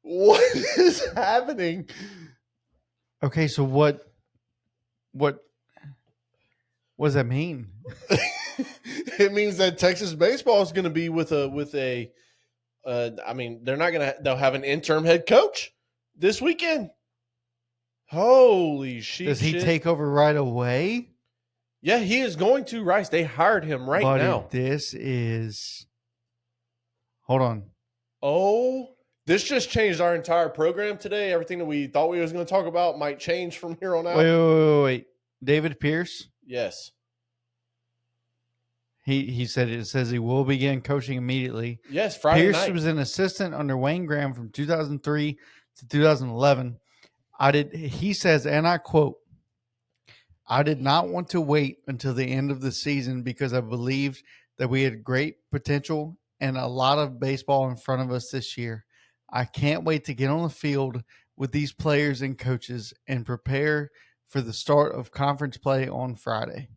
What is happening? Okay, so what does that mean? It means that Texas baseball is going to be with a they'll have an interim head coach this weekend. Holy shit. Does he take over right away? Yeah, he is going to Rice. They hired him right Buddy, now. this is. Hold on. Oh, this just changed our entire program today. Everything that we thought we was going to talk about might change from here on out. Wait. David Pierce. Yes. He said it says he will begin coaching immediately. Yes, Friday Pierce night. was an assistant under Wayne Graham from 2003 to 2011. He says, and I quote, I did not want to wait until the end of the season because I believed that we had great potential and a lot of baseball in front of us this year. I can't wait to get on the field with these players and coaches and prepare for the start of conference play on Friday.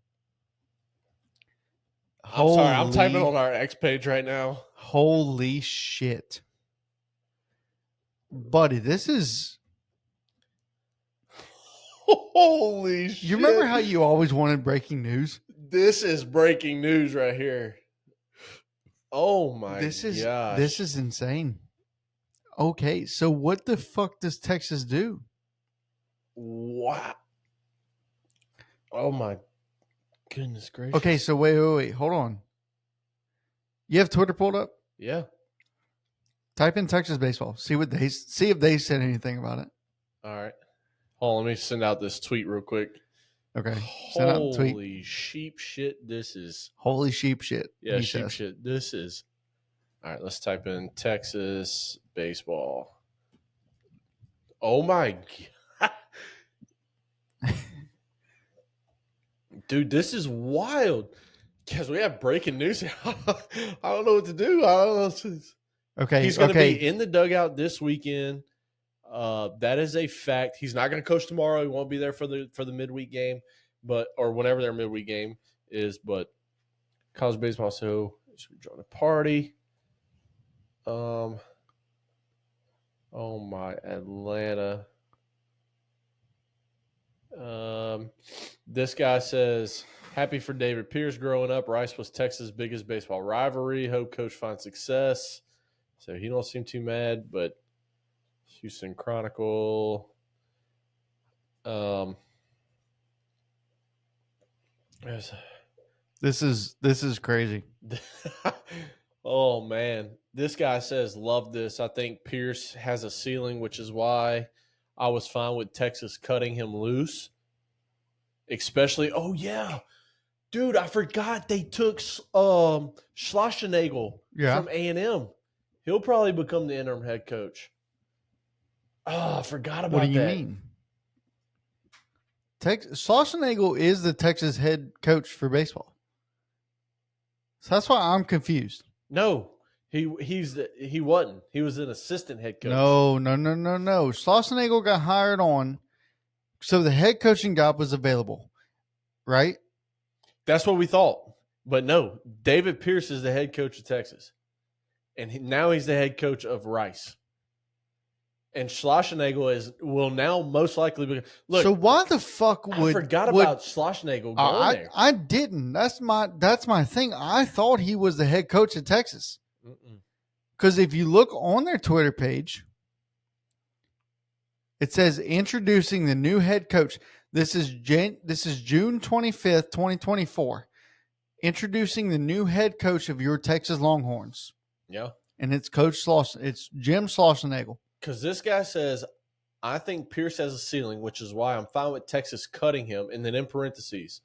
I'm sorry. I'm typing on our X page right now. Holy shit. Buddy, this is. Holy shit. You remember how you always wanted breaking news? This is breaking news right here. Oh my This is gosh. This is insane. Okay, so what the fuck does Texas do? Wow. Oh my goodness gracious. Okay, so wait. Hold on. You have Twitter pulled up? Yeah. Type in Texas baseball. See if they said anything about it. All right. Hold on, let me send out this tweet real quick. Okay. Send out the tweet. Holy sheep shit, this is. Holy sheep shit. Yeah, sheep shit. This is. All right, let's type in Texas baseball. Oh my God. Dude, this is wild. Because we have breaking news. I don't know what to do. I don't know. Okay. He's going to be in the dugout this weekend. That is a fact. He's not going to coach tomorrow. He won't be there for the midweek game, or whenever their midweek game is. But college baseball, so should we join a party? Oh my Atlanta. This guy says, happy for David Pierce growing up. Rice was Texas' biggest baseball rivalry. Hope coach finds success. So he don't seem too mad, but Houston Chronicle. This is crazy. Oh man. This guy says, love this. I think Pierce has a ceiling, which is why I was fine with Texas cutting him loose. Especially, oh yeah. Dude, I forgot they took Schlossnagel from A&M. He'll probably become the interim head coach. Oh, I forgot about that. What do you mean? Schlossnagel is the Texas head coach for baseball. So that's why I'm confused. No, he wasn't. He was an assistant head coach. No. Schlossnagel got hired on, so the head coaching job was available, right? That's what we thought. But no, David Pierce is the head coach of Texas. And now he's the head coach of Rice. And Schlossnagel will now most likely be. Look, so why the fuck would I forgot about Schlossnagel going there? I didn't. That's my thing. I thought he was the head coach of Texas. Because if you look on their Twitter page, it says introducing the new head coach. This is June 25th, 2024. Introducing the new head coach of your Texas Longhorns. Yeah. And it's it's Jim Schlossnagel. Because this guy says, I think Pierce has a ceiling, which is why I'm fine with Texas cutting him. And then in parentheses,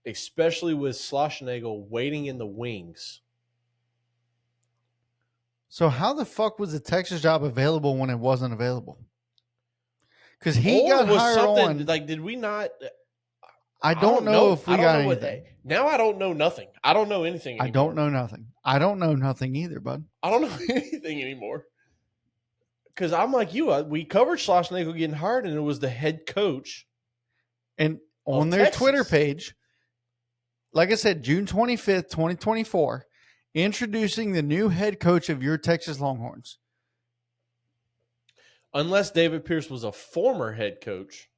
especially with Schlossnagel waiting in the wings. So how the fuck was the Texas job available when it wasn't available? Because he got hired on. Like, did we not? I don't know if we got anything. Now I don't know nothing. I don't know anything anymore. I don't know nothing. I don't know nothing either, bud. I don't know anything anymore. Because I'm like you. We covered Schlossnagel getting hired, and it was the head coach. And on their Twitter page, like I said, June 25th, 2024, introducing the new head coach of your Texas Longhorns. Unless David Pierce was a former head coach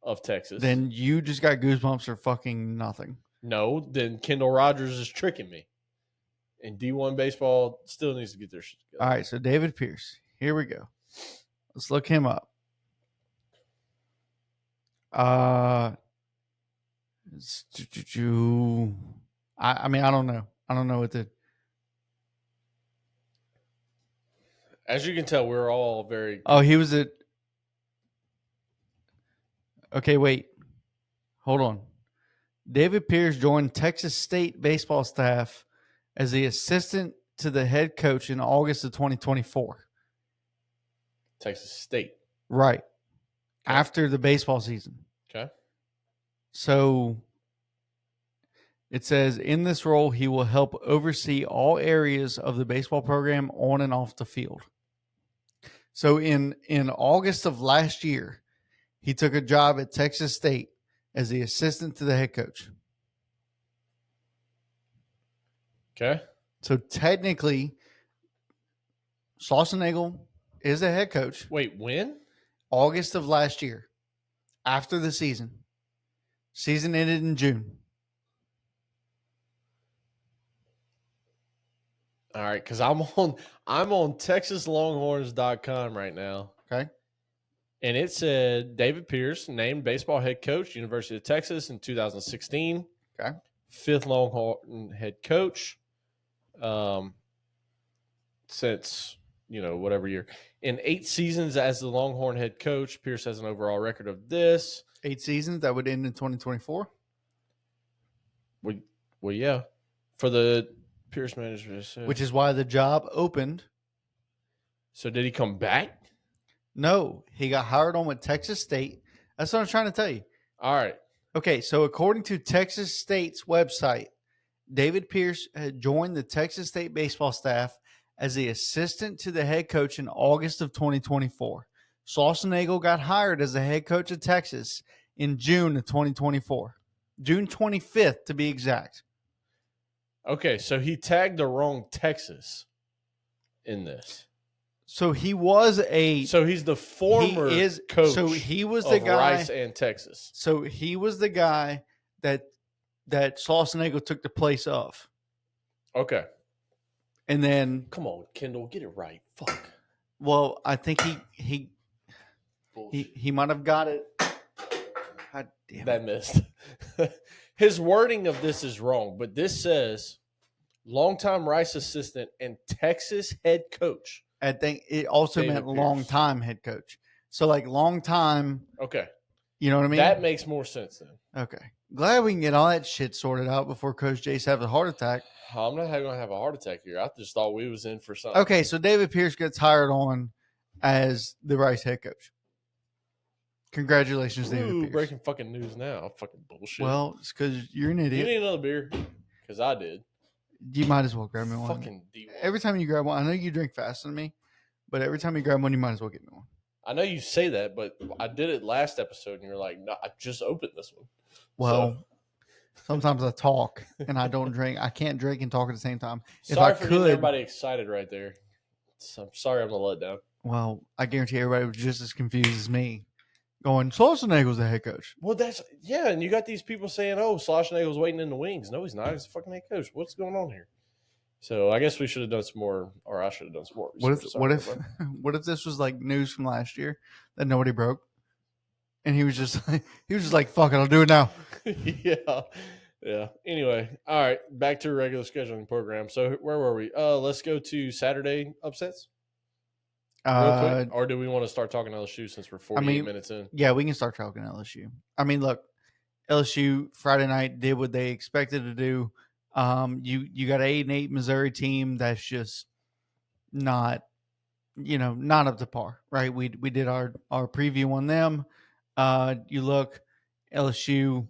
of Texas. Then you just got goosebumps or fucking nothing. No, then Kendall Rogers is tricking me. And D1 baseball still needs to get their shit together. All right, so David Pierce. Here we go. Let's look him up. I mean, I don't know. I don't know what the. As you can tell, we're all very. Oh, he was at. Okay, wait. Hold on. David Pierce joined Texas State baseball staff as the assistant to the head coach in August of 2024. Texas State. Right. Okay. After the baseball season. Okay. So it says in this role, he will help oversee all areas of the baseball program on and off the field. So in August of last year, he took a job at Texas State as the assistant to the head coach. Okay. So technically, Schlossnagel is the head coach. Wait, when? August of last year, after the season. Season ended in June. All right, because I'm on TexasLonghorns.com right now. Okay. And it said David Pierce named baseball head coach, University of Texas in 2016. Okay. Fifth Longhorn head coach since, whatever year. In 8 seasons as the Longhorn head coach, Pierce has an overall record of this. 8 seasons. That would end in 2024. Well, yeah. For the Pierce management. Which is why the job opened. So did he come back? No, he got hired on with Texas State. That's what I'm trying to tell you. All right. Okay, so according to Texas State's website, David Pierce had joined the Texas State baseball staff as the assistant to the head coach in August of 2024. Schlossnagel got hired as the head coach of Texas in June of 2024. June 25th, to be exact. Okay, so he tagged the wrong Texas in this. So he was a. So he's the former coach. So he was the guy. Rice and Texas. So he was the guy that Schlossnagel took the place of. Okay. And then, come on, Kendall, get it right. Fuck. Well, I think he might have got it. God damn that missed. His wording of this is wrong, but this says longtime Rice assistant and Texas head coach. I think it also David meant Pierce. long-time head coach. So like long-time. Okay. You know what I mean? That makes more sense then. Okay. Glad we can get all that shit sorted out before Coach Jace has a heart attack. I'm not going to have a heart attack here. I just thought we was in for something. Okay, so David Pierce gets hired on as the Rice head coach. Congratulations, David Pierce. Breaking fucking news now. Fucking bullshit. Well, it's because you're an idiot. You need another beer? Because I did. You might as well grab me one. Fucking D1. Every time you grab one, I know you drink faster than me, but every time you grab one, you might as well get me one. I know you say that, but I did it last episode, and you're like, "No, I just opened this one." Well, sometimes I talk and I don't drink. I can't drink and talk at the same time. Sorry for getting everybody excited right there. I'm sorry I'm a letdown. Well, I guarantee everybody was just as confused as me. Going, Schlossnagel's the head coach. Well, and you got these people saying, "Oh, Schlossnagel's waiting in the wings." No, he's not. He's a fucking head coach. What's going on here? So I guess we should have done some more, or I should have done some more. What if this was like news from last year that nobody broke, and he was just like, "Fuck it, I'll do it now." Yeah. Anyway, all right, back to regular scheduling program. So where were we? Let's go to Saturday upsets. Real quick, or do we want to start talking LSU since we're 48 minutes in? Yeah, we can start talking LSU. I mean, look, LSU Friday night did what they expected to do. You got an 8-8 Missouri team that's just not up to par, right? We did our preview on them. You look LSU.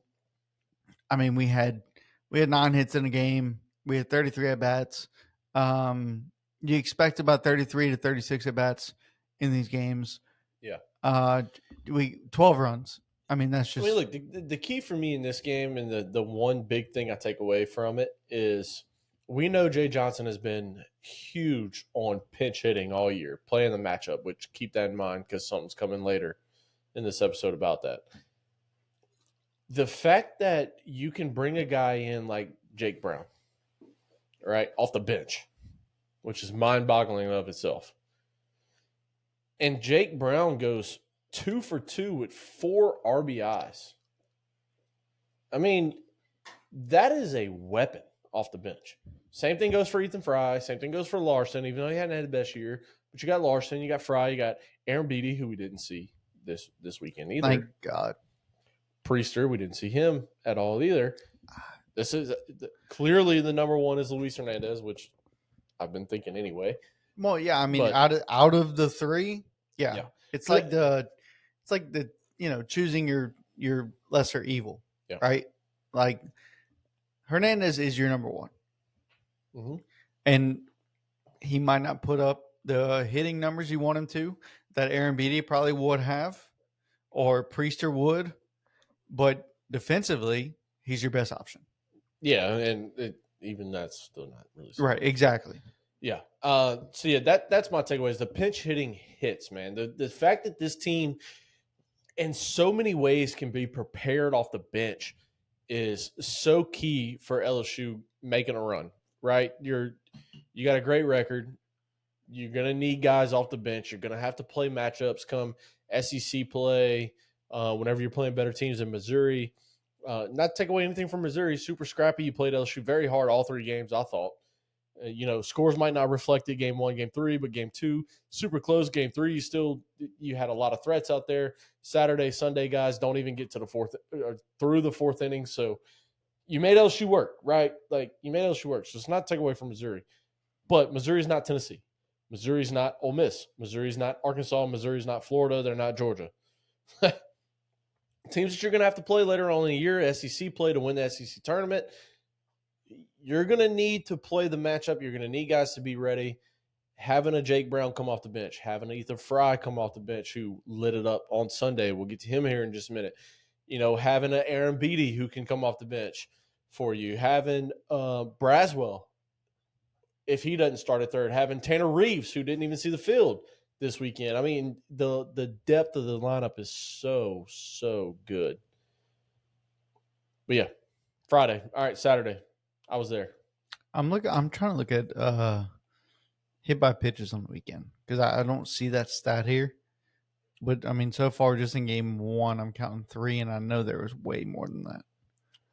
I mean, we had 9 hits in a game. We had 33 at bats. You expect about 33 to 36 at bats in these games. Yeah. 12 runs. I mean, that's just. I mean, look, the key for me in this game, and the one big thing I take away from it is we know Jay Johnson has been huge on pinch hitting all year, playing the matchup, which keep that in mind because something's coming later in this episode about that. The fact that you can bring a guy in like Jake Brown, right, off the bench, which is mind-boggling in of itself. And Jake Brown goes 2 for 2 with 4 RBIs I mean, that is a weapon off the bench. Same thing goes for Ethan Fry. Same thing goes for Larson, even though he hadn't had the best year. But you got Larson, you got Fry, you got Aaron Beatty, who we didn't see this weekend either. Thank God. Priester, we didn't see him at all either. This is clearly the number one is Luis Hernandez, which I've been thinking anyway. Well, yeah, I mean, But- out of the three, yeah. Yeah. It's like the choosing your lesser evil, Yeah. right? Like Hernandez is your number one, Mhm. and he might not put up the hitting numbers you want him to that Aaron Beatty probably would have, or Priester would, but defensively, he's your best option. Yeah, and even that's still not really Right, exactly. Yeah. So yeah, that's my takeaway is the pinch hitting hits, man. The fact that this team in so many ways can be prepared off the bench is so key for LSU making a run, right? You got a great record. You're gonna need guys off the bench. You're gonna have to play matchups come SEC play, whenever you're playing better teams in Missouri. Not to take away anything from Missouri, super scrappy. You played LSU very hard all three games, I thought. Scores might not reflect it game 1, game 3, but game 2, super close. Game 3, you had a lot of threats out there. Saturday, Sunday, guys don't even get to the fourth or through the fourth inning. So you made LSU work, right? Like you made LSU work. So it's not to take away from Missouri, but Missouri's not Tennessee. Missouri's not Ole Miss. Missouri's not Arkansas. Missouri's not Florida. They're not Georgia. Teams that you're going to have to play later on in the year, SEC play to win the SEC tournament. You're going to need to play the matchup. You're going to need guys to be ready. Having a Jake Brown come off the bench, having an Ethan Fry come off the bench who lit it up on Sunday. We'll get to him here in just a minute. Having an Aaron Beatty who can come off the bench for you. Having Braswell, if he doesn't start at third. Having Tanner Reeves, who didn't even see the field this weekend. I mean, the depth of the lineup is so, so good. But yeah, Friday. All right, Saturday. I was there. I'm trying to look at hit by pitches on the weekend because I don't see that stat here. But I mean, so far, just in game 1, I'm counting 3, and I know there was way more than that.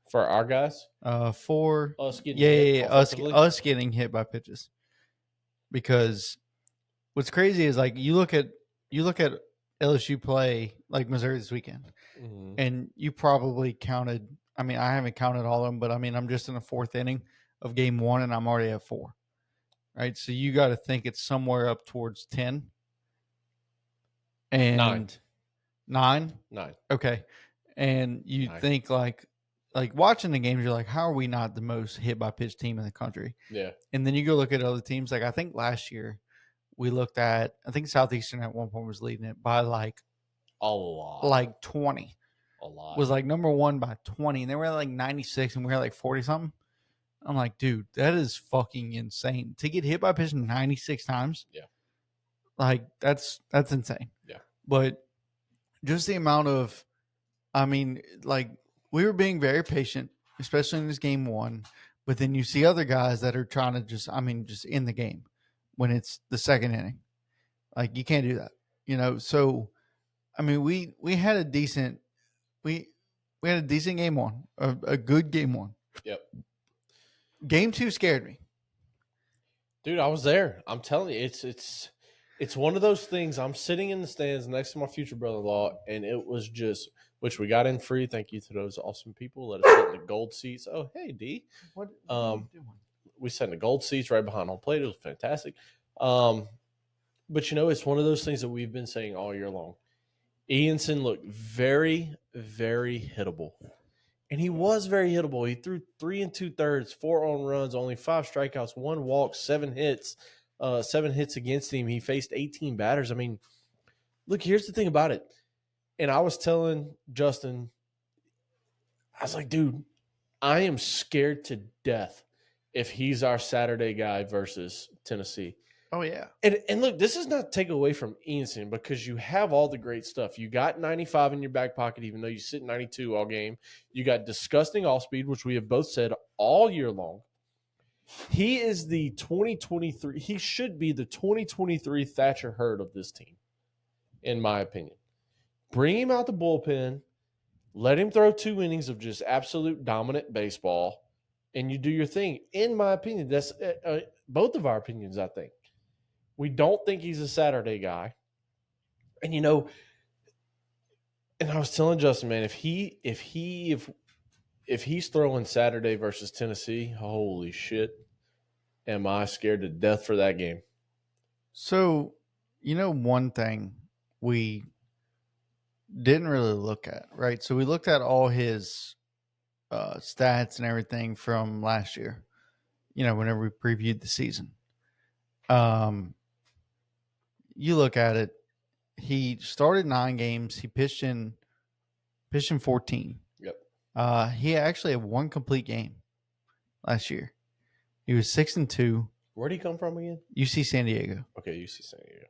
For our guys? 4. Us getting hit us getting hit by pitches. Because what's crazy is like you look at LSU play like Missouri this weekend, and you probably counted. I mean, I haven't counted all of them, but I mean, I'm just in the 4th inning of game 1, and I'm already at 4. Right, so you got to think it's somewhere up towards 10 and 9. Okay, and you 9. think like watching the games, you're like, how are we not the most hit by pitch team in the country? Yeah, and then you go look at other teams. Like I think last year we looked at, I think Southeastern at one point was leading it by like a lot, like 20. A lot was like number 1 by 20, and they were at like 96, and we were like 40 something. I'm like, dude, that is fucking insane to get hit by pitch 96 times. Yeah. Like that's insane. Yeah. But just the amount of, I mean, like we were being very patient, especially in this game 1. But then you see other guys that are trying to just in the game when it's the 2nd inning. Like you can't do that, So, I mean, we had a decent, we had a decent game 1, a good game 1. Yep. Game 2 scared me. Dude, I was there. I'm telling you, it's one of those things. I'm sitting in the stands next to my future brother-in-law, and it was just, which we got in free. Thank you to those awesome people. Let us sit in the gold seats. Oh, hey, D. What are you doing? We sat in the gold seats right behind home plate. It was fantastic. But it's one of those things that we've been saying all year long. Ianson looked very, very hittable. And he was very hittable. He threw 3 2/3, 4 on runs, only 5 strikeouts, 1 walk, 7 hits, 7 hits against him. He faced 18 batters. I mean, look, here's the thing about it. And I was telling Justin, I was like, dude, I am scared to death if he's our Saturday guy versus Tennessee. Oh, yeah. And look, this is not to take away from Ianson because you have all the great stuff. You got 95 in your back pocket, even though you sit 92 all game. You got disgusting off speed, which we have both said all year long. He is the 2023. He should be the 2023 Thatcher Hurd of this team, in my opinion. Bring him out the bullpen. Let him throw 2 innings of just absolute dominant baseball, and you do your thing. In my opinion, that's both of our opinions, I think. We don't think he's a Saturday guy. And, and I was telling Justin, man, if he's throwing Saturday versus Tennessee, holy shit, am I scared to death for that game. So, one thing we didn't really look at, right? So we looked at all his stats and everything from last year, whenever we previewed the season. You look at it, he started 9 games, he pitched in 14. Yep. He actually had 1 complete game last year. He was 6-2. Where'd he come from again? UC San Diego. Okay, UC San Diego.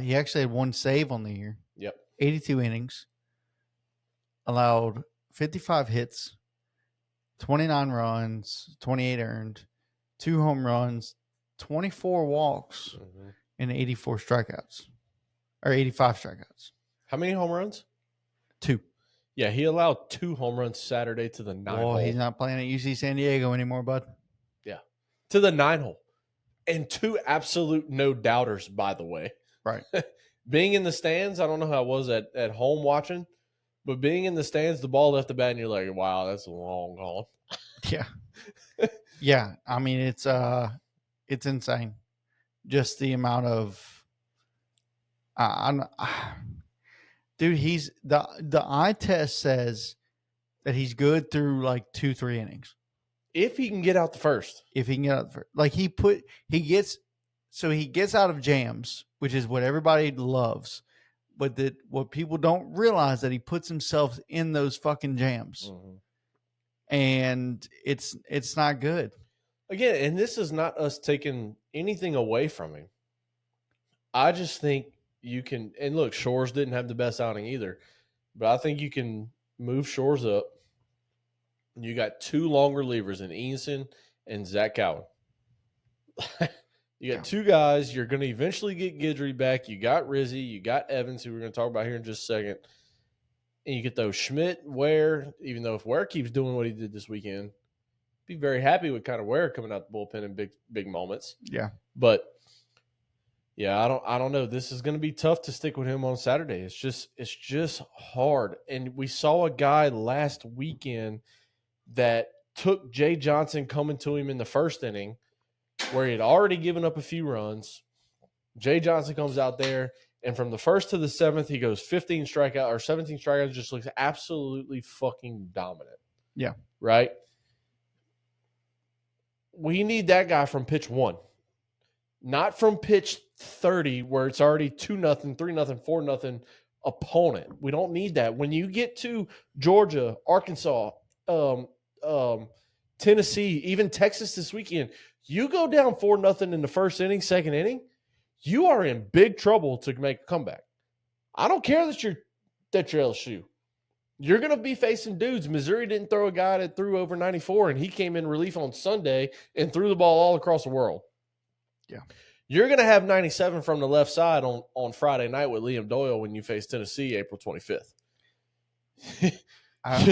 He actually had 1 save on the year. Yep. 82 innings. Allowed 55 hits, 29 runs, 28 earned, 2 home runs, 24 walks, and 84 strikeouts. Or 85 strikeouts. How many home runs? 2. Yeah, he allowed 2 home runs Saturday to the 9 hole. He's not playing at UC San Diego anymore, bud. Yeah. To the 9 hole. And 2 absolute no doubters, by the way. Right. Being in the stands, I don't know how it was at home watching, but being in the stands, the ball left the bat, and you're like, wow, that's a long haul. Yeah. Yeah. I mean, it's insane. Just the amount of dude, he's the eye test says that he's good through like 2-3 innings. If he can get out the first. If he can get out the first. Like he gets out of jams, which is what everybody loves. But what people don't realize that he puts himself in those fucking jams. Mm-hmm. And it's not good. Again, and this is not us taking anything away from him. I just think you can, and look, Shores didn't have the best outing either, but I think you can move Shores up. You got 2 long relievers in Eason and Zach Cowan. You got 2 guys. You're going to eventually get Guidry back. You got Rizzy. You got Evans, who we're going to talk about here in just a second. And you get those Schmidt, Ware, even though if Ware keeps doing what he did this weekend, be very happy with kind of Ware coming out the bullpen in big moments. Yeah. But yeah, I don't know. This is going to be tough to stick with him on Saturday. It's just hard. And we saw a guy last weekend that took Jay Johnson coming to him in the first inning where he had already given up a few runs. Jay Johnson comes out there, and from the first to the 7th, he goes 15 strikeouts or 17 strikeouts, just looks absolutely fucking dominant. Yeah. Right? We need that guy from pitch 1. Not from pitch 30 where it's already 2-0, 3-0, 4-0 opponent. We don't need that. When you get to Georgia, Arkansas, Tennessee, even Texas this weekend, you go down 4-0 in the first inning, second inning, you are in big trouble to make a comeback. I don't care that you're LSU. You're going to be facing dudes. Missouri didn't throw a guy that threw over 94, and he came in relief on Sunday and threw the ball all across the world. Yeah. You're going to have 97 from the left side on Friday night with Liam Doyle when you face Tennessee April 25th.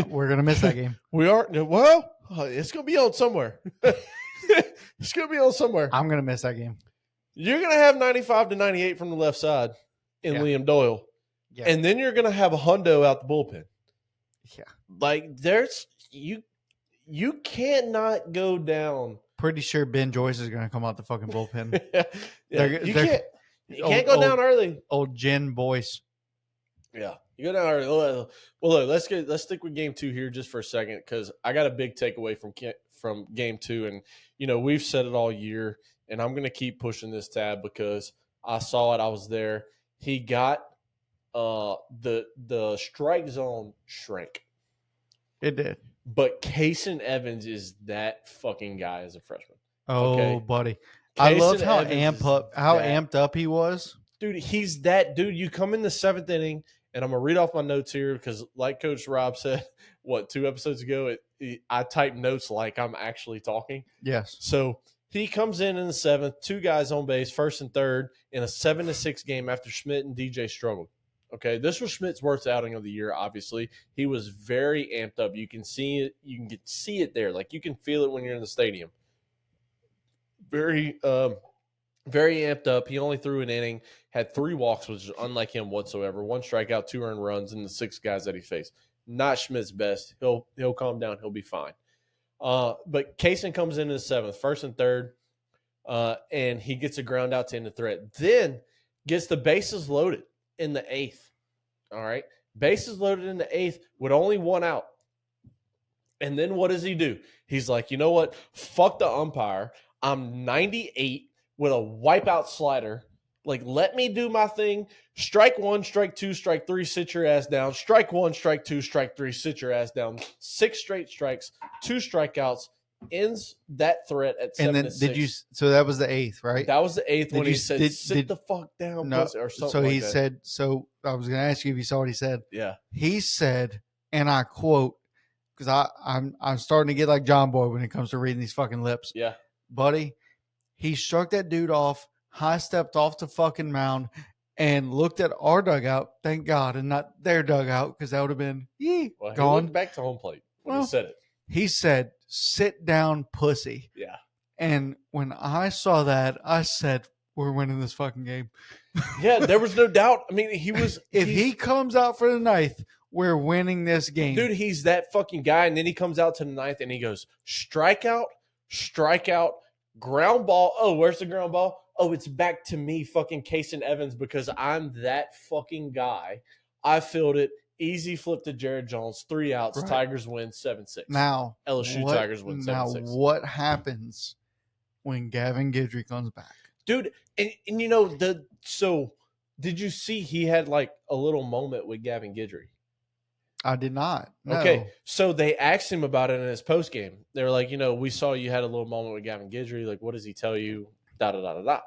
We're going to miss that game. We are. Well, it's going to be on somewhere. It's going to be on somewhere. I'm going to miss that game. You're going to have 95 to 98 from the left side in Liam Doyle. Yeah. And then you're going to have a hundo out the bullpen. Yeah. Like there's you cannot go down. Pretty sure Ben Joyce is going to come out the fucking bullpen. Yeah. You can't go down early. Old Jen Boyce. Yeah. You go down early. Well, look, let's stick with game 2 here just for a second because I got a big takeaway from game 2. And, we've said it all year, and I'm going to keep pushing this tab because I saw it. I was there. He got the strike zone shrank. It did. But Casen Evans is that fucking guy as a freshman. Oh, okay? Buddy. Casen I love how Evans amped up he was. Dude, he's that dude. You come in the 7th inning, and I'm going to read off my notes here because like Coach Rob said, 2 episodes ago, I typed notes like I'm actually talking. Yes. So he comes in the 7th, 2 guys on base, first and third, in a 7-6 game after Schmidt and DJ struggled. Okay, this was Schmidt's worst outing of the year. Obviously, he was very amped up. You can see it. You can see it there. Like you can feel it when you're in the stadium. Very, very amped up. He only threw an inning, had 3 walks, which is unlike him whatsoever. 1 strikeout, 2 earned runs, and the 6 guys that he faced. Not Schmidt's best. He'll calm down. He'll be fine. But Casen comes in the 7th, 1st and 3rd, and he gets a ground out to end the threat. Then gets the bases loaded in the 8th. All right, bases loaded in the 8th with only 1 out. And then what does he do? He's like, you know what? Fuck the umpire. I'm 98 with a wipeout slider. Like, let me do my thing. Strike 1, strike 2, strike 3, sit your ass down. Strike 1, strike 2, strike 3, sit your ass down. 6 straight strikes, 2 strikeouts, ends that threat at 7 And then to 6. did you? So that was the 8th, right? That was the 8th when he said, did the fuck down, no? pussy, or something So like he that. said. So I was going to ask you if you saw what he said. Yeah. He said, and I quote, because I'm starting to get like John Boy when it comes to reading these fucking lips. Yeah. Buddy, he struck that dude off, high stepped off the fucking mound, and looked at our dugout, thank God, and not their dugout, because that would have been Well, he gone. went back to home plate when Well, he said it. He said, sit down, pussy. Yeah. And when I saw that, I said, we're winning this fucking game. Yeah, there was no doubt. I mean, he was. If he comes out for the 9th, we're winning this game. Dude, he's that fucking guy. And then he comes out to the 9th and he goes, strikeout, ground ball. Oh, where's the ground ball? Oh, it's back to me, fucking Casen Evans, because I'm that fucking guy. I filled it. Easy flip to Jared Jones. 3 outs. Right. Tigers win 7-6. Now, LSU Tigers win 7-6. Now, what happens when Gavin Guidry comes back? Dude, and you know, so did you see he had like a little moment with Gavin Guidry? I did not. No. Okay, so they asked him about it in his post game. They were like, you know, we saw you had a little moment with Gavin Guidry. Like, what does he tell you? Da da da da da.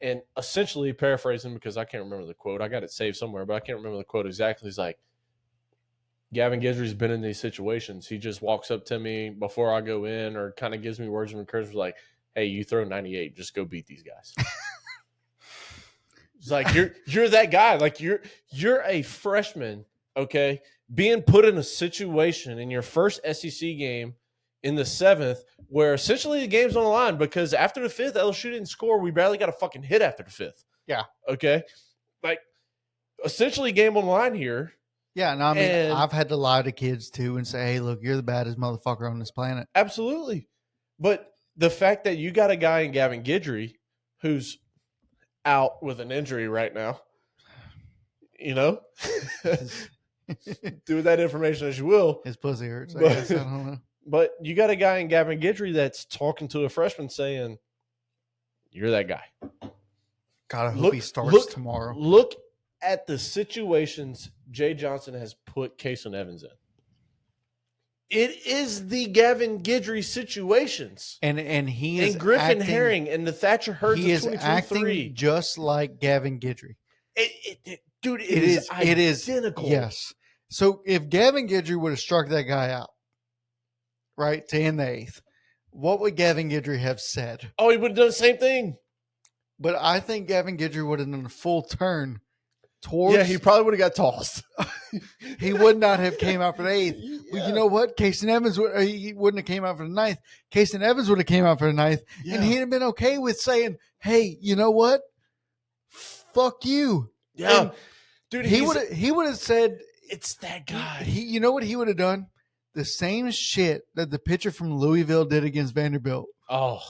And essentially, paraphrasing because I can't remember the quote. I got it saved somewhere, but I can't remember the quote exactly. He's like, Gavin Guidry's been in these situations. He just walks up to me before I go in, or kind of gives me words of encouragement, like, "Hey, you throw 98. Just go beat these guys." It's like you're that guy. Like you're a freshman, okay, being put in a situation in your first SEC game in the 7th where essentially the game's on the line because after the 5th, LSU didn't score. We barely got a fucking hit after the 5th. Yeah. Okay. Like essentially game on the line here. Yeah, no, I mean, I've had to lie to kids too and say, hey, look, you're the baddest motherfucker on this planet. Absolutely. But the fact that you got a guy in Gavin Guidry who's out with an injury right now, you know, do with that information as you will. His pussy hurts. But, I guess. I don't know. But you got a guy in Gavin Guidry that's talking to a freshman saying, you're that guy. God, I hope he starts tomorrow. Look at the situations Jay Johnson has put Casen Evans in. It is the Gavin Guidry situations. And he is Griffin acting, Herring and the Thatcher Hurts of 2023. Acting just like Gavin Guidry. Dude, it is identical. Yes. So if Gavin Guidry would have struck that guy out, right, to end the 8th, what would Gavin Guidry have said? Oh, he would have done the same thing. But I think Gavin Guidry would have done a full turn towards. Yeah, he probably would have got tossed. He would not have came out for the 8th. Yeah. Well, you know what? Casen Evans he wouldn't have came out for the 9th. Casen Evans would have came out for the 9th, and he'd have been okay with saying, "Hey, you know what? Fuck you." Yeah, and dude, he would have said, "It's that guy." You know what he would have done? The same shit that the pitcher from Louisville did against Vanderbilt. Oh.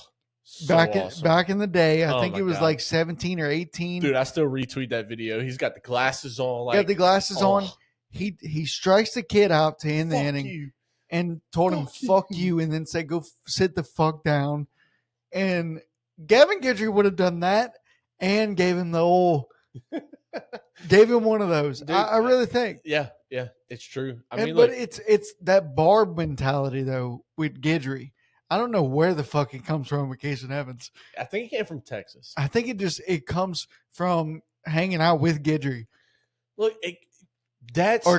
Back awesome. in the day, I think it was God. like 17 or 18. Dude, I still retweet that video. He's got the glasses on. Like, got the glasses on. He strikes the kid out to end the inning you. and told him, fuck you, and then said, go sit the fuck down. And Gavin Guidry would have done that and gave him the old, gave him one of those. Dude, I really think. Yeah, it's true. But it's that Barb mentality, though, with Guidry. I don't know where the fuck it comes from with Casen Evans. I think it came from Texas. I think it comes from hanging out with Guidry. Look,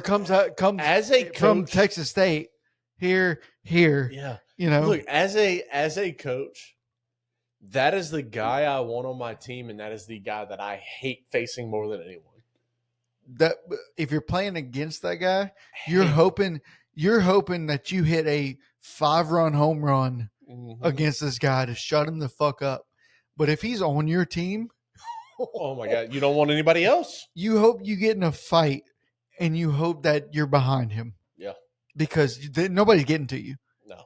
comes as a coach, from Texas State here. Yeah, you know. Look, as a coach, that is the guy I want on my team, and that is the guy that I hate facing more than anyone. that if you're playing against that guy, you're Hey. hoping that you hit a 5-run home run Mhm. against this guy to shut him the fuck up. But if he's on your team, Oh my God, you don't want anybody else. you hope you get in a fight and you hope that you're behind him Yeah, because nobody's getting to you. no.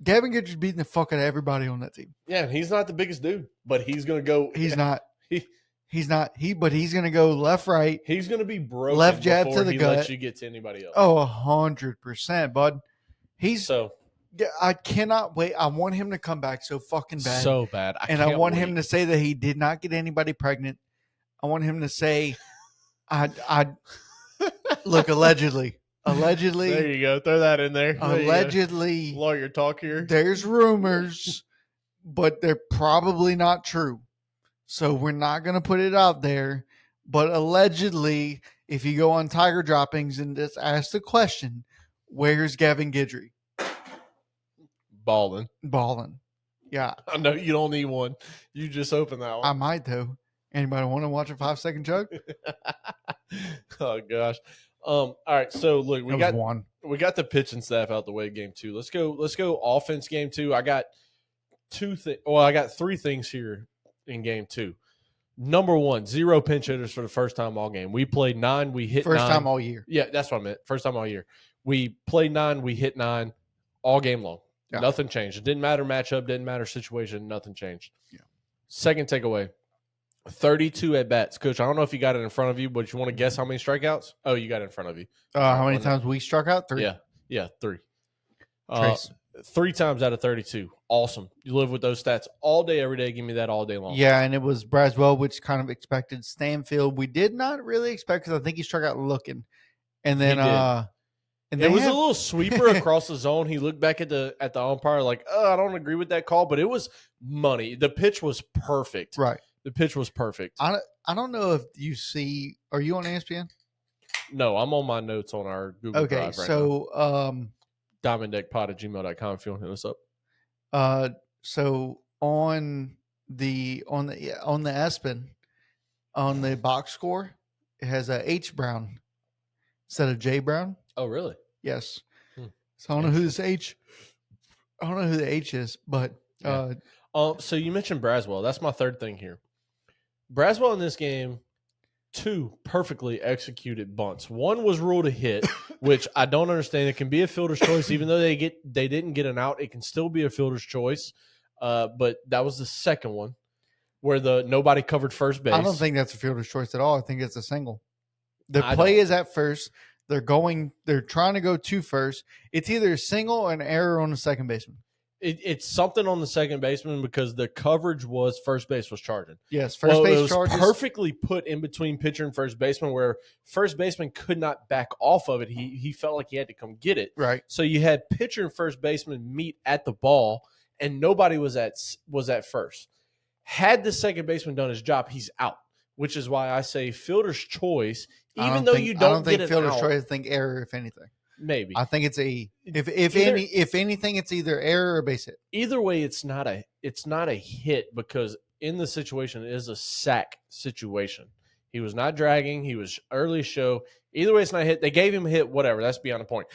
Gavin Gitcher's beating the fuck out of everybody on that team. Yeah, and he's not the biggest dude, but he's gonna go. He's not. He, He's not. But he's going to go left, right. he's gonna be broken Left jab before to the he gut. lets you get to anybody else. Oh, 100%, bud. So I cannot wait. I want him to come back so fucking bad. so bad, I want him to say that he did not get anybody pregnant. I want him to say, I look, allegedly. There you go. Throw that in there. Allegedly. Lawyer talk here. There's rumors, but they're probably not true. So we're not going to put it out there. But allegedly, if you go on Tiger Droppings and just ask the question, where's Gavin Guidry? Balling. Yeah. I know you don't need one. You just open that one. I might, though. Anybody want to watch a 5-second chug? Oh gosh. All right. So look, we got the pitching staff out the way. Game 2. Let's go. Offense. Game 2. I got I got 3 things here in game 2. Number 1, 0 pinch hitters for the first time all game. We played 9. We hit first 9. time all year. Yeah, that's what I meant. First time all year. We played 9. We hit 9 all game long. Yeah. Nothing changed. It didn't matter matchup. Didn't matter situation. Nothing changed. Yeah. Second takeaway. 32 at bats. Coach, I don't know if you got it in front of you, but you want to guess how many strikeouts? Oh, you got it in front of you. How many times we struck out? 3. Yeah, 3. Trace. 3 times out of 32. Awesome. You live with those stats all day, every day. Give me that all day long. Yeah, and it was Braswell, which kind of expected. Stanfield, we did not really expect because I think he struck out looking. And then it was a little sweeper across the zone. He looked back at the umpire like, oh, I don't agree with that call, but it was money. The pitch was perfect. Right. The pitch was perfect. I don't know if you see. Are you on ESPN? No, I'm on my notes on our Google Drive right now. diamonddeckpod@gmail.com if you want to hit us up. So on the Espen, on the box score, it has a H Brown instead of J Brown. Oh, really? Yes. So I don't know who this H. I don't know who the H is, but so you mentioned Braswell. That's my third thing here. Braswell in this game, 2 perfectly executed bunts. 1 was ruled a hit, which I don't understand. It can be a fielder's choice, even though they didn't get an out. It can still be a fielder's choice. But that was the second one where nobody covered first base. I don't think that's a fielder's choice at all. I think it's a single. The play is at first. They're trying to go to first. It's either a single or an error on the second baseman. It's something on the second baseman because the coverage was first base was charging. Yes, first base charges. Perfectly put in between pitcher and first baseman where first baseman could not back off of it. He felt like he had to come get it. Right. So you had pitcher and first baseman meet at the ball, and nobody was at first. Had the second baseman done his job, he's out, which is why I say fielder's choice, even though you don't get an fielder's out. choice. I think error, if anything. Maybe. I think it's if anything, it's either error or base hit. Either way, it's not a hit because in the situation it is a sack situation. He was not dragging. He was early show. Either way, it's not a hit. They gave him a hit. Whatever. That's beyond the point.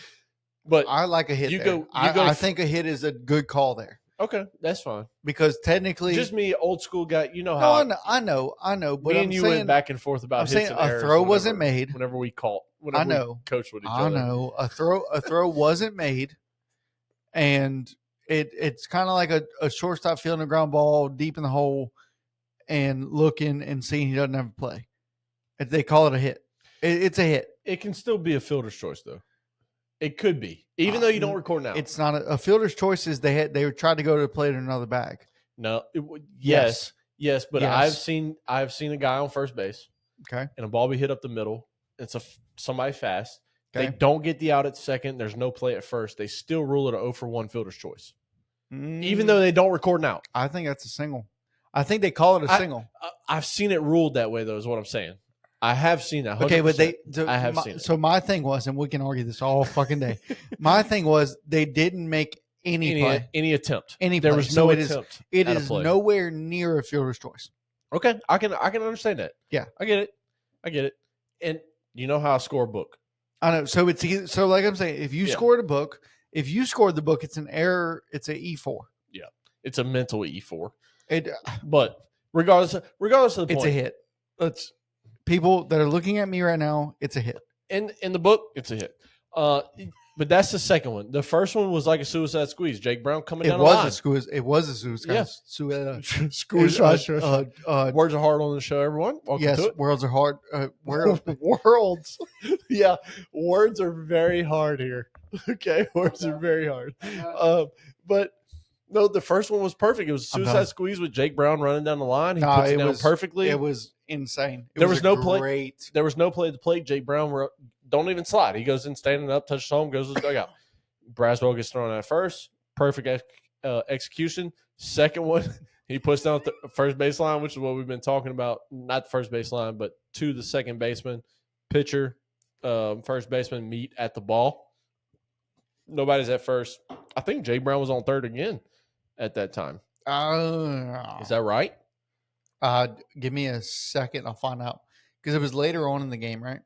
But I like a hit. I think a hit is a good call there. Okay, that's fine. Because technically, just me, old school guy. You know how? No, I know. But me and you went back and forth about hits and errors. A throw wasn't made. Whenever we called, I know. we coached with each other. I know a throw wasn't made, and it's kind of like a shortstop fielding a ground ball deep in the hole, and looking and seeing he doesn't have a play. They call it a hit. It's a hit. It can still be a fielder's choice though. It could be, even though you don't record now. It's not a fielder's choice. Is they tried to go to the plate in another bag. No, yes, but yes. I've seen a guy on first base, okay, and a ball be hit up the middle. It's somebody fast. Okay. They don't get the out at second. There's no play at first. They still rule it a 0-for-1 fielder's choice, even though they don't record an out. I think that's a single. I think they call it a single. I've seen it ruled that way, though. Is what I'm saying. I have seen that. 100%. Okay, but I have seen it. So my thing was, and we can argue this all fucking day. My thing was they didn't make any attempt. There was no attempt. It is nowhere near a fielder's choice. Okay, I can understand that. Yeah, I get it. And You know how I score a book. I know. So so like I'm saying, if you scored a book, if you scored the book, it's an error. It's an E4. Yeah, it's a mental E4. It, But regardless of the it's point, a hit. Let's people that are looking at me right now. It's a hit. in the book, it's a hit. But that's the second one. The first one was like a suicide squeeze. Jake Brown coming down the line. It was a suicide. Yeah. Squeeze. Words are hard on the show, everyone. Welcome yes, to it. worlds are hard. Worlds. Yeah, words are very hard here. Okay, words are very hard. But no, the first one was perfect. It was a suicide squeeze with Jake Brown running down the line. He puts it down perfectly. It was insane. There was no play at the plate. Jake Brown don't even slide. He goes in standing up, touches home, goes to the dugout. Braswell gets thrown at first. Perfect execution. Second one, he puts down the first baseline, which is what we've been talking about. Not the first baseline, but to the second baseman. Pitcher, first baseman meet at the ball. Nobody's at first. I think Jake Brown was on third again at that time. Is that right? Give me a second. I'll find out. Because it was later on in the game, right?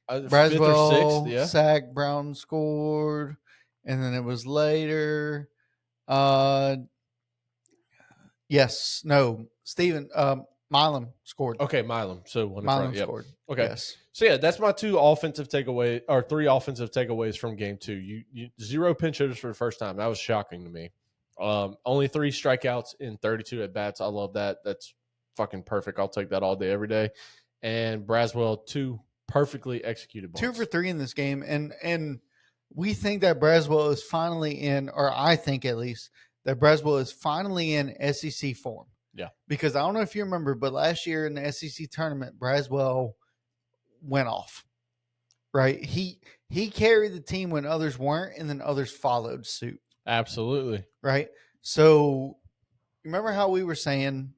Braswell, 5th or 6th, yeah. Sack, Brown scored, and then it was later. Yes, no, Steven, Milam scored. Okay, Milam. So Milam scored. Okay. Yes. So yeah, that's my 3 offensive takeaways from game 2. You 0 pinch hitters for the first time. That was shocking to me. Only 3 strikeouts in 32 at bats. I love that. That's fucking perfect. I'll take that all day, every day. And Braswell, 2 perfectly executed balls. 2 for 3 in this game, and we think that Braswell is finally in, or I think at least that Braswell is finally in SEC form. Yeah. Because I don't know if you remember, but last year in the SEC tournament, Braswell went off. Right? He carried the team when others weren't, and then others followed suit. Absolutely. Right? So remember how we were saying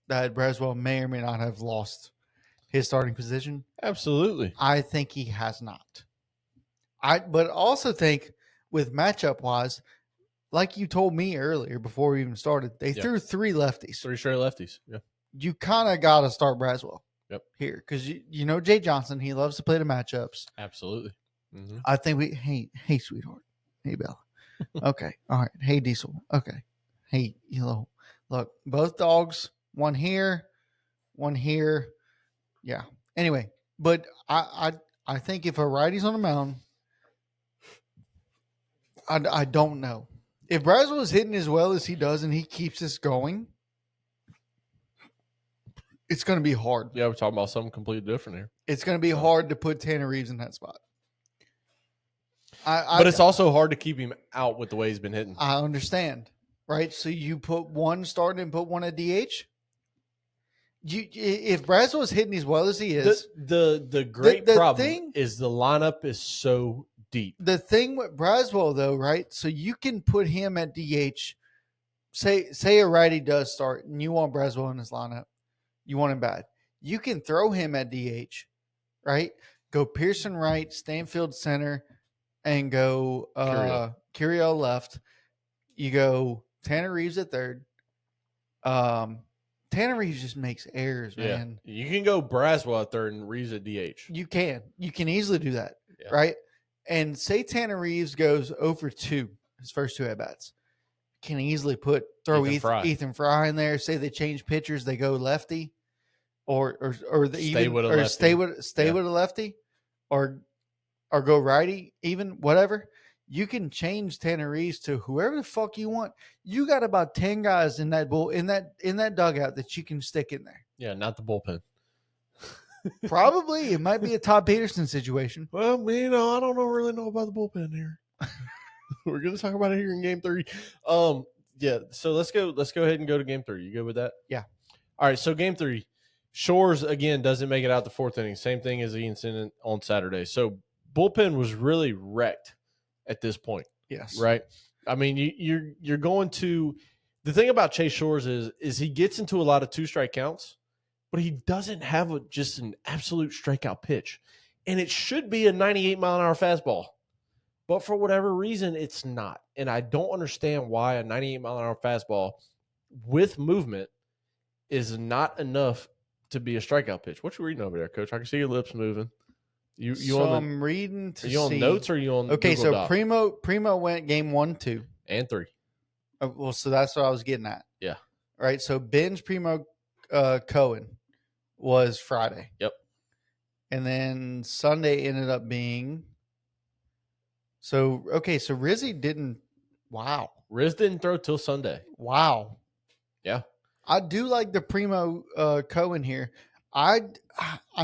that Braswell may or may not have lost his starting position? Absolutely. I think he has not. But also think with matchup wise, like you told me earlier before we even started, they threw 3 lefties. 3 straight lefties. Yeah. You kind of got to start Braswell. Yep. Here, because you know Jay Johnson, he loves to play the matchups. Absolutely. Mm-hmm. I think hey sweetheart, hey Bella, okay, all right, hey Diesel, okay, hey look, both dogs, one here, yeah. Anyway, but I think if a righty's on the mound, I don't know if Braswell is hitting as well as he does and he keeps this going. It's going to be hard. Yeah, we're talking about something completely different here. It's going to be hard to put Tanner Reeves in that spot. But it's also hard to keep him out with the way he's been hitting. I understand, right? So you put one starting and put one at DH. If Braswell is hitting as well as he is, the great problem is the lineup is so deep. The thing with Braswell, though, right? So you can put him at DH. Say a righty does start, and you want Braswell in his lineup. You want him bad. You can throw him at DH, right? Go Pearson right, Stanfield center, and go Curiel left. You go Tanner Reeves at third. Tanner Reeves just makes errors, man. You can go Braswell at third and Reeves at DH. You can easily do that, right? And say Tanner Reeves goes 0 for 2, his first 2 at bats. Can easily throw Ethan Fry in there. Say they change pitchers, they go lefty, or stay with a lefty, or go righty, even whatever. You can change Tanner Reeves to whoever the fuck you want. You got about 10 guys in that dugout that you can stick in there. Yeah, not the bullpen. Probably it might be a Todd Peterson situation. Well, I don't really know about the bullpen here. We're going to talk about it here in game 3. Yeah. So let's go ahead and go to game 3. You good with that? Yeah. All right. So game 3, Shores again doesn't make it out the 4th inning. Same thing as Ianson on Saturday. So bullpen was really wrecked at this point. Yes. Right. I mean, you're going to, the thing about Chase Shores is he gets into a lot of 2-strike counts, but he doesn't have just an absolute strikeout pitch. And it should be a 98-mile-an-hour fastball. But for whatever reason, it's not. And I don't understand why a 98-mile-an-hour fastball with movement is not enough to be a strikeout pitch. What you reading over there, Coach? I can see your lips moving. I'm reading to see. Are you on see. notes or are you on Okay, Google so Doc? Primo went game 1, 2. And 3. Well, so that's what I was getting at. Yeah. Right. So Ben's Primo Cohen was Friday. Yep. And then Sunday ended up being. So, okay. So Rizzy didn't. Wow. Riz didn't throw till Sunday. Wow. Yeah. I do like the Primo Cohen here. I'm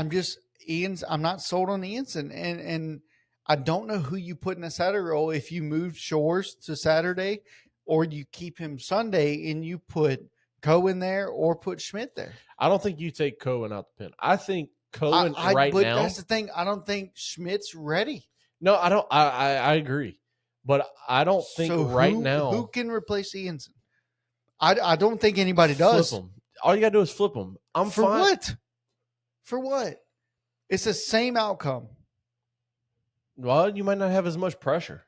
just Ian's. I'm not sold on Ian's, and I don't know who you put in a Saturday role if you move Shores to Saturday, or you keep him Sunday and you put Cohen there or put Schmidt there. I don't think you take Cohen out the pen. I think Cohen right but now. That's the thing. I don't think Schmidt's ready. No, I don't. I agree, but I don't think now who can replace Ianson. I don't think anybody does. Flip them. All you gotta do is flip them. I'm for fine. what? For what? It's the same outcome. Well, you might not have as much pressure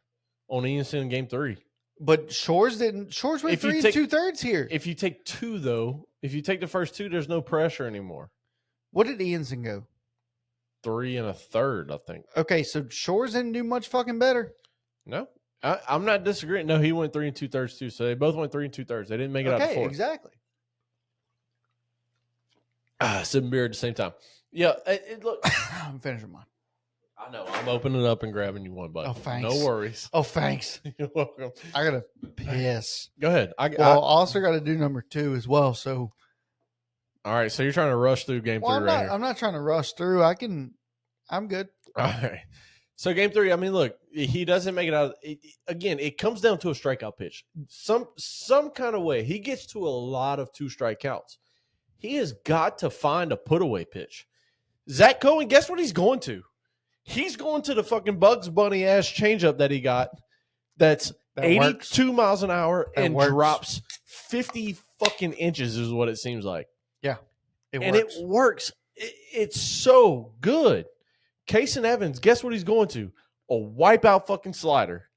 on Ianson in game 3. But Shores didn't. Shores went 3 2/3 here. If you take 2, though, if you take the first 2, there's no pressure anymore. What did Ianson go? 3 1/3, I think. Okay, so Shores didn't do much fucking better. No, I'm not disagreeing. No, he went 3 2/3 too. So they both went 3 2/3. They didn't make it out to 4. Exactly. Sipping beer at the same time. Yeah, look. I'm finishing mine. I know. I'm opening it up and grabbing you one, buddy. Oh, thanks. No worries. Oh, thanks. You're welcome. I gotta piss. Go ahead. I also got to do number 2 as well. So, all right. So you're trying to rush through game 3 right here. I'm not trying to rush through. I'm good. All right. So game 3. I mean, look, he doesn't make it out. Again, it comes down to a strikeout pitch. Some kind of way. He gets to a lot of 2 strike counts. He has got to find a put away pitch. Zach Cohen, guess what he's going to? He's going to the fucking Bugs Bunny ass changeup that he got. That 82 miles an hour and drops 50 fucking inches is what it seems like. Yeah, it works. It's so good. Casen Evans, guess what he's going to? A wipeout fucking slider.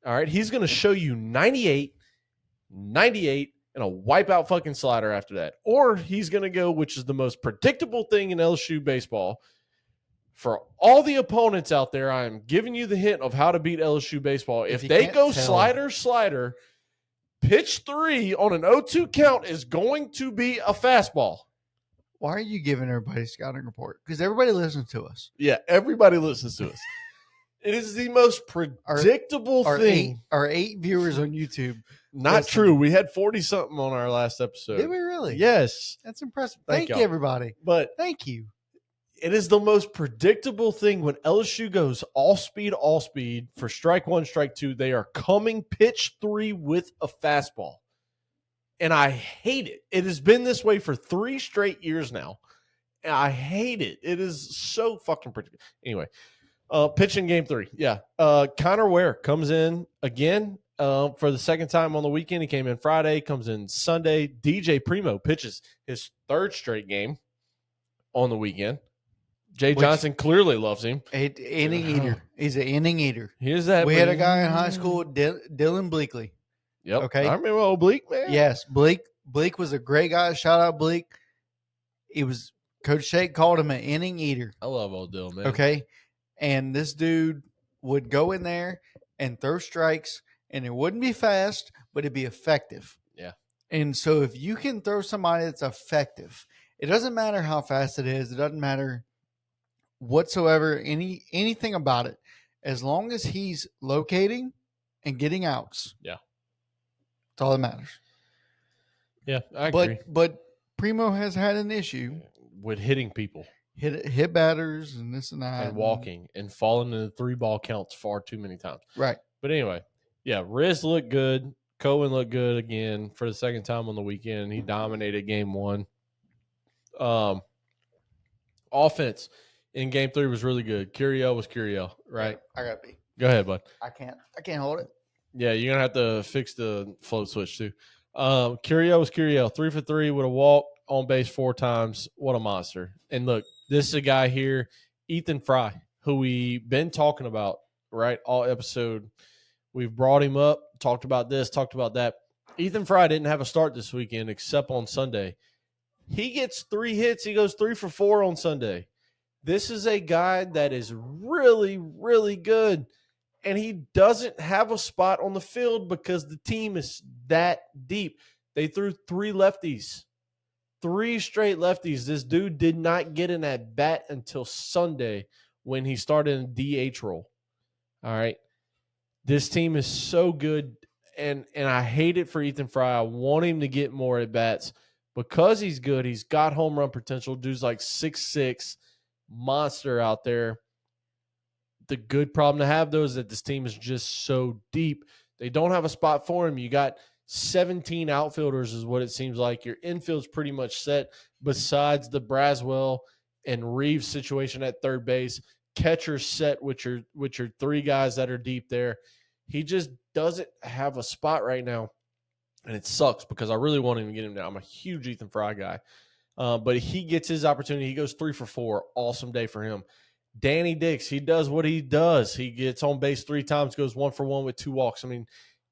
All right, he's going to show you 98, and a wipeout fucking slider after that. Or he's going to go, which is the most predictable thing in LSU baseball. For all the opponents out there, I am giving you the hint of how to beat LSU baseball. If they go slider, pitch 3 on an 0-2 count is going to be a fastball. Why are you giving everybody a scouting report? Because everybody listens to us. Yeah, everybody listens to us. It is the most predictable thing. Our 8 viewers on YouTube. Not true. We had 40-something on our last episode. Did we really? Yes. That's impressive. Thank you, everybody. But thank you. It is the most predictable thing when LSU goes all speed for strike 1, strike 2. They are coming pitch 3 with a fastball. And I hate it. It has been this way for 3 straight years now. And I hate it. It is so fucking predictable. Anyway, pitching game 3. Yeah. Connor Ware comes in again for the second time on the weekend. He came in Friday, comes in Sunday. DJ Primo pitches his 3rd straight game on the weekend. Jay Johnson clearly loves him. Inning eater. He's an inning eater. Here's that. We had a guy in high school, Dylan Bleakley. Yep. Okay. I remember old Bleak, man. Yes. Bleak was a great guy. Shout out Bleak. He was Coach Shake called him an inning eater. I love old Dylan, man. Okay. And this dude would go in there and throw strikes, and it wouldn't be fast, but it'd be effective. Yeah. And so if you can throw somebody that's effective, it doesn't matter how fast it is. It doesn't matter whatsoever, anything about it. As long as he's locating and getting outs. Yeah. That's all that matters. Yeah, I agree. But Primo has had an issue with hitting people. Hit batters and this and that. And walking and falling into 3-ball counts far too many times. Right. But anyway, yeah, Riz looked good. Cohen looked good again for the second time on the weekend. He dominated game 1. Offense in game 3 was really good. Curiel was Curiel, right? I got to be. Go ahead, bud. I can't hold it. Yeah, you're going to have to fix the float switch too. Curiel was Curiel. 3 for 3 with a walk, on base 4 times. What a monster. And look, this is a guy here, Ethan Fry, who we've been talking about, right, all episode. We've brought him up, talked about this, talked about that. Ethan Fry didn't have a start this weekend except on Sunday. He gets 3 hits. He goes 3 for 4 on Sunday. This is a guy that is really, really good, and he doesn't have a spot on the field because the team is that deep. They threw 3 straight lefties. This dude did not get an at bat until Sunday when he started in DH role. All right. This team is so good, and I hate it for Ethan Fry. I want him to get more at bats because he's good. He's got home run potential. Dude's like 6'6", monster out there. The good problem to have, though, is that this team is just so deep. They don't have a spot for him. You got 17 outfielders is what it seems like. Your infield's pretty much set besides the Braswell and Reeves situation at third base. Catcher's set with your 3 guys that are deep there. He just doesn't have a spot right now, and it sucks because I really want him to get him now. I'm a huge Ethan Fry guy. But he gets his opportunity. He goes 3 for 4. Awesome day for him. Danny Dix, he does what he does. He gets on base 3 times, goes 1 for 1 with 2 walks. I mean,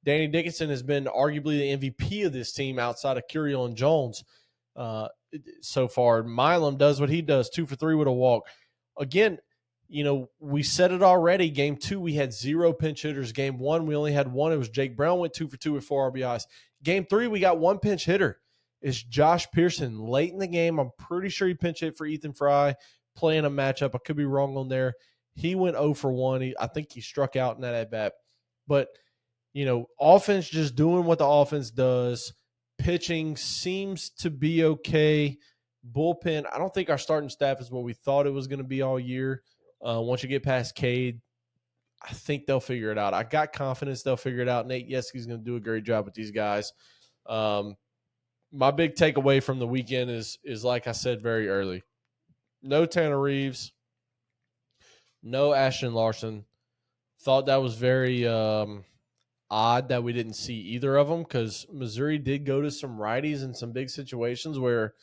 Danny Dickinson has been arguably the MVP of this team outside of Curiel and Jones so far. Milam does what he does, 2 for 3 with a walk. Again, we said it already. Game 2, we had 0 pinch hitters. Game 1, we only had 1. It was Jake Brown, went 2 for 2 with 4 RBIs. Game 3, we got 1 pinch hitter. It's Josh Pearson. Late in the game, I'm pretty sure he pinch hit for Ethan Fry, playing a matchup. I could be wrong on there. He went 0 for 1. I think he struck out in that at bat. But, offense just doing what the offense does. Pitching seems to be okay. Bullpen, I don't think our starting staff is what we thought it was going to be all year. Once you get past Cade, I think they'll figure it out. I got confidence they'll figure it out. Nate Yeski's going to do a great job with these guys. My big takeaway from the weekend is like I said very early. No Tanner Reeves. No Ashton Larson. Thought that was very odd that we didn't see either of them because Missouri did go to some righties in some big situations where,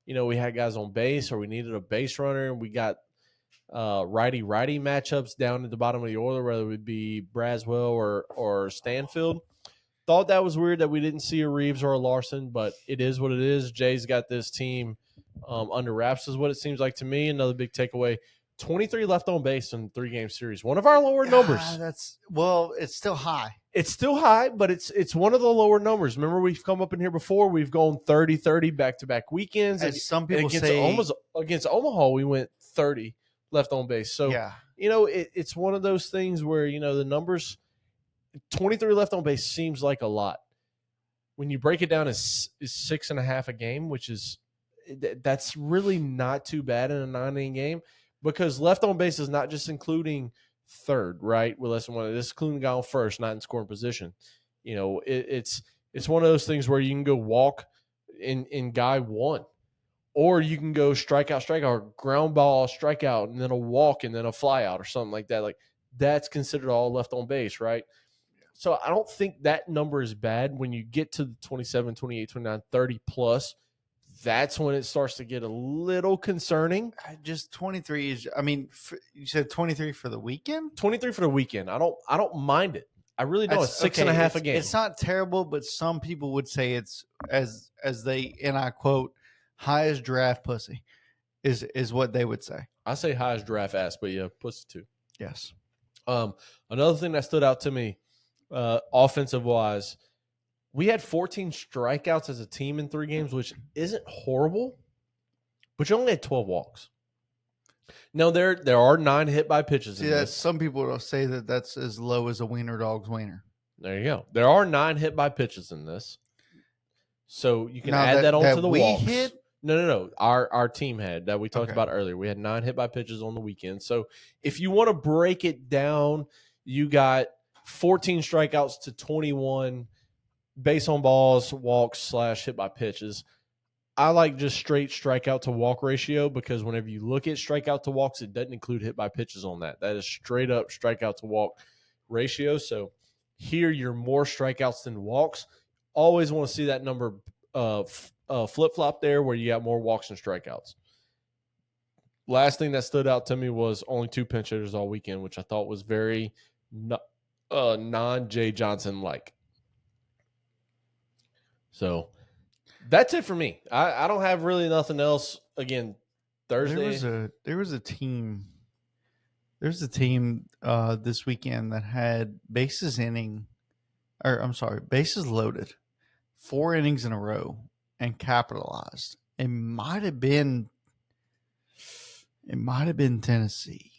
we had guys on base or we needed a base runner, and we got righty-righty matchups down at the bottom of the order, whether it would be Braswell or Stanfield. Thought that was weird that we didn't see a Reeves or a Larson, but it is what it is. Jay's got this team under wraps is what it seems like to me. Another big takeaway, 23 left on base in 3-game series. One of our lower numbers. It's still high. It's still high, but it's one of the lower numbers. Remember, we've come up in here before. We've gone 30-30 back-to-back weekends. As some people say, against Omaha, we went 30 left on base. So, yeah. It's one of those things where, the numbers, 23 left on base seems like a lot. When you break it down as 6.5 a game, which is that's really not too bad in a 9-inning game, because left on base is not just including third, right? With less than one, this is including the guy on first, not in scoring position. It's one of those things where you can go walk in guy 1, or you can go strikeout, or ground ball, strikeout, and then a walk, and then a fly out or something like that. Like, that's considered all left on base, right? So I don't think that number is bad. When you get to the 27, 28, 29, 30 plus, that's when it starts to get a little concerning. Just 23 is, you said 23 for the weekend? 23 for the weekend. I don't mind it. I really don't. It's 6.5 a game. It's not terrible, but some people would say it's as they, and I quote, high as giraffe pussy is what they would say. I say high as giraffe ass, but yeah, pussy too. Yes. Another thing that stood out to me, offensive wise, we had 14 strikeouts as a team in 3 games, which isn't horrible, but you only had 12 walks. Now, there are 9 hit by pitches. See, that some people will say that that's as low as a wiener dog's wiener. There you go. There are 9 hit by pitches in this. So you can add that onto the walks. Hit? No. Our team had, that we talked about earlier. We had 9 hit by pitches on the weekend. So if you want to break it down, you got 14 strikeouts to 21 base on balls, walks / hit by pitches. I like just straight strikeout to walk ratio, because whenever you look at strikeout to walks, it doesn't include hit by pitches on that. That is straight up strikeout to walk ratio. So here you're more strikeouts than walks. Always want to see that number flip-flop there where you got more walks and strikeouts. Last thing that stood out to me was only 2 pinch hitters all weekend, which I thought was very non-Jay Johnson-like. So that's it for me. I don't have really nothing else. Again, Thursday. There was a team. There's a team this weekend that had bases loaded, 4 innings in a row, and capitalized. It might have been Tennessee.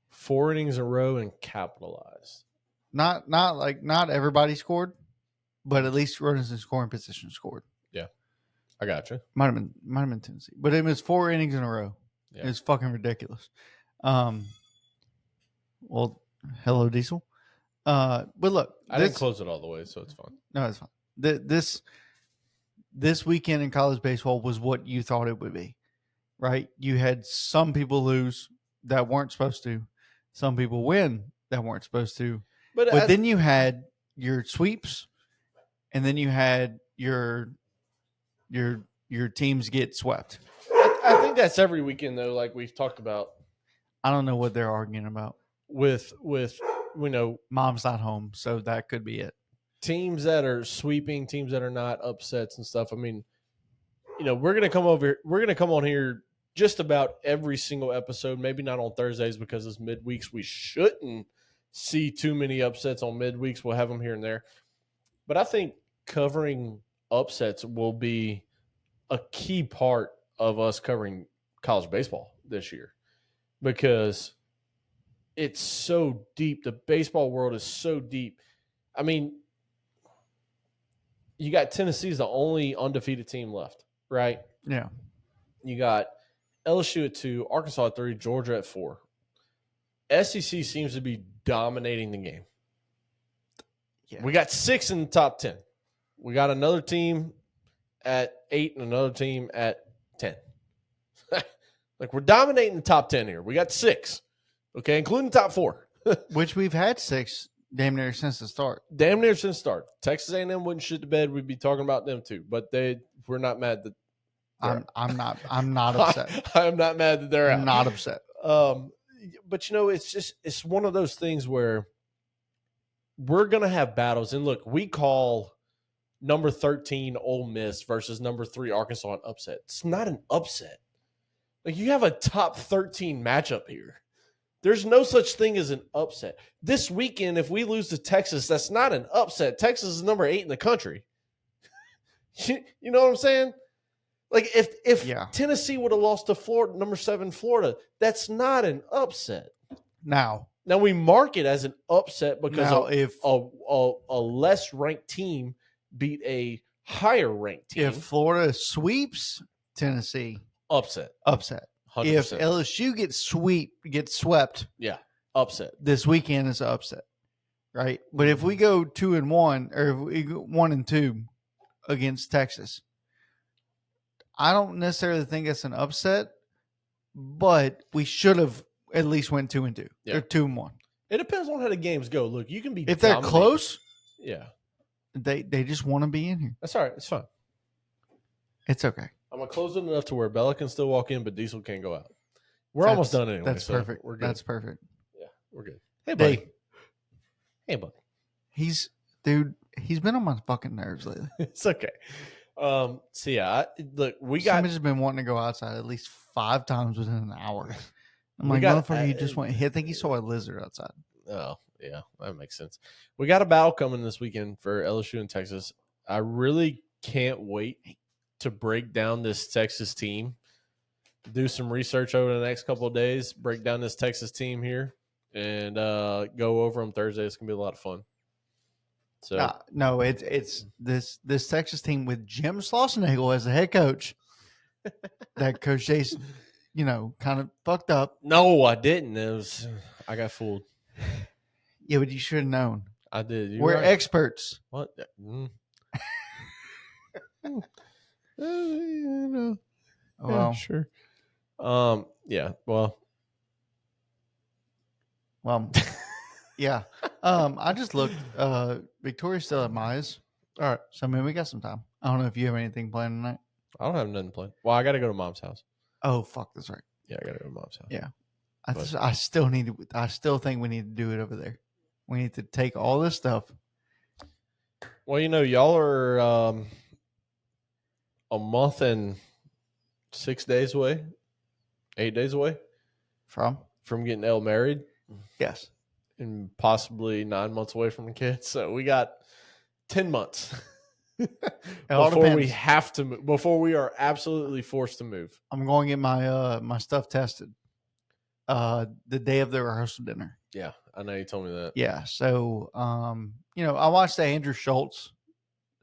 4 innings in a row and capitalized. Not everybody scored, but at least runners in scoring position scored. Yeah, I got you. Might have been Tennessee, but it was 4 innings in a row. Yeah. It's fucking ridiculous. Well, hello, Diesel. But look, I didn't close it all the way, so it's fine. No, it's fine. This weekend in college baseball was what you thought it would be, right? You had some people lose that weren't supposed to, some people win that weren't supposed to, but then you had your sweeps, and then you had your teams get swept. I think that's every weekend though, like we've talked about. I don't know what they're arguing about with mom's not home, so that could be it. Teams that are sweeping, teams that are not, upsets and stuff. I mean, we're gonna come on here just about every single episode. Maybe not on Thursdays because it's midweeks. We shouldn't see too many upsets on midweeks. We'll have them here and there, but I think covering upsets will be a key part of us covering college baseball this year because it's so deep. The baseball world is so deep. I mean, you got Tennessee's the only undefeated team left, right? Yeah. You got LSU at 2, Arkansas at 3, Georgia at 4. SEC seems to be dominating the game. Yeah. We got 6 in the top 10. We got another team at 8 and another team at 10. Like, we're dominating the top 10 here. We got 6, okay, including the top 4. Which we've had 6 damn near since the start. Damn near since the start. Texas A&M wouldn't shit the bed. We'd be talking about them too. But we're not mad that I'm not upset. I'm not mad that they're out. I'm not upset. But it's one of those things where we're gonna have battles. And look, we call number 13 Ole Miss versus number 3 Arkansas an upset. It's not an upset. Like, you have a top 13 matchup here. There's no such thing as an upset. This weekend, if we lose to Texas, that's not an upset. Texas is number 8 in the country. You know what I'm saying? Like, if Tennessee would have lost to Florida, number 7 Florida, that's not an upset. Now we mark it as an upset because if a less ranked team beat a higher ranked team. If Florida sweeps Tennessee, upset. 100%. If LSU gets swept, upset. This weekend is an upset, right? But if we go 2-1 or if we go 1-2 against Texas, I don't necessarily think it's an upset, but we should have at least went 2-2 or 2-1. It depends on how the games go. Look, you can be if they're close. Yeah, they just want to be in here. That's all right. It's fine. It's okay. I'm gonna close it enough to where Bella can still walk in, but Diesel can't go out. We're almost done anyway. That's perfect. We're good. That's perfect. Yeah, we're good. Hey, buddy. Hey, buddy. He's been on my fucking nerves lately. It's okay. So yeah, look, Somebody's been wanting to go outside at least 5 times within an hour. I'm like, motherfucker, he just went. I think he saw a lizard outside. Oh yeah, that makes sense. We got a battle coming this weekend for LSU and Texas. I really can't wait to break down this Texas team. Do some research over the next couple of days. Break down this Texas team here, and go over them Thursday. It's gonna be a lot of fun. So no, it's this Texas team with Jim Schlossnagle as the head coach. That Coach Jace, kind of fucked up. No, I didn't. I got fooled. Yeah, but you should have known. I did. We're experts. What? Well, yeah, sure. Yeah. Well. Yeah. I just looked. Victoria's still at Maya's. All right. So we got some time. I don't know if you have anything planned tonight. I don't have nothing planned. Well, I got to go to Mom's house. Oh fuck, that's right. Yeah, I got to go to Mom's house. Yeah. I still think we need to do it over there. We need to take all this stuff. Well, y'all are a month and 6 days away 8 days away from. from getting Elle married Yes. and possibly 9 months away from a kid. So we got 10 months all before we depends. have to move, before we are absolutely forced to move. I'm going to get my stuff tested the day of the rehearsal dinner. Yeah, I know you told me that. Yeah. So I watched the Andrew Schultz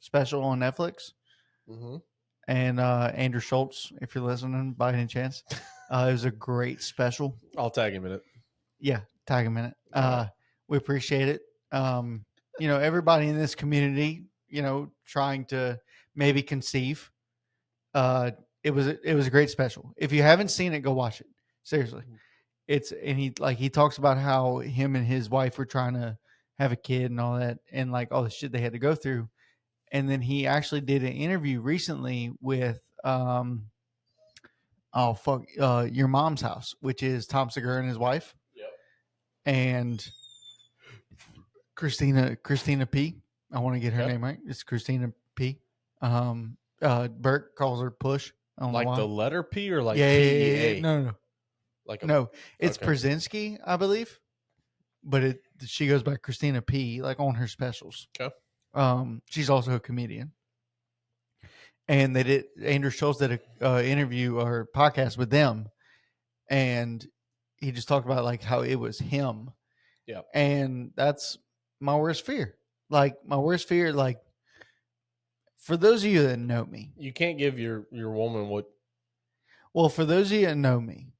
special on Netflix. Mm-hmm. And Andrew Schultz, if you're listening by any chance, it was a great special. I'll tag him in it. Yeah, tag him in it. Right. We appreciate it. Everybody in this community, trying to maybe conceive. It was a great special. If you haven't seen it, go watch it. Seriously, he talks about how him and his wife were trying to have a kid and all that, and like all the shit they had to go through. And then he actually did an interview recently with Your Mom's House, which is Tom Segura and his wife. Yep. And Christina P. I want to get her name right. It's Christina P. Bert calls her Push. I don't know Like why. the letter P or like yeah. PEA? No. Like No, it's okay. Brzezinski, I believe. But she goes by Christina P. like on her specials. Okay. She's also a comedian. And Andrew Schultz did a interview or podcast with them, and he just talked about like how it was him. Yeah. And that's my worst fear. Like my worst fear, like for those of you that know me, You can't give your woman what. well, for those of you that know me,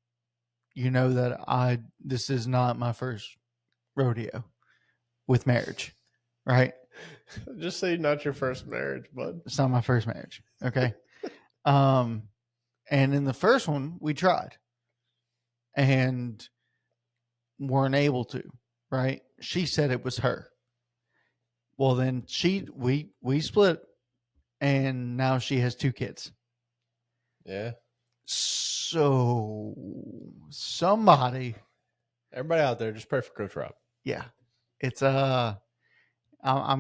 you know that this is not my first rodeo with marriage, right? Just say not your first marriage, bud. It's not my first marriage. Okay. And in the first one we tried and weren't able to, right? She said it was her. Well, then we split, and now she has 2 kids. Yeah. So somebody, Everybody out there, just pray for Coach Rob. yeah, it's I'm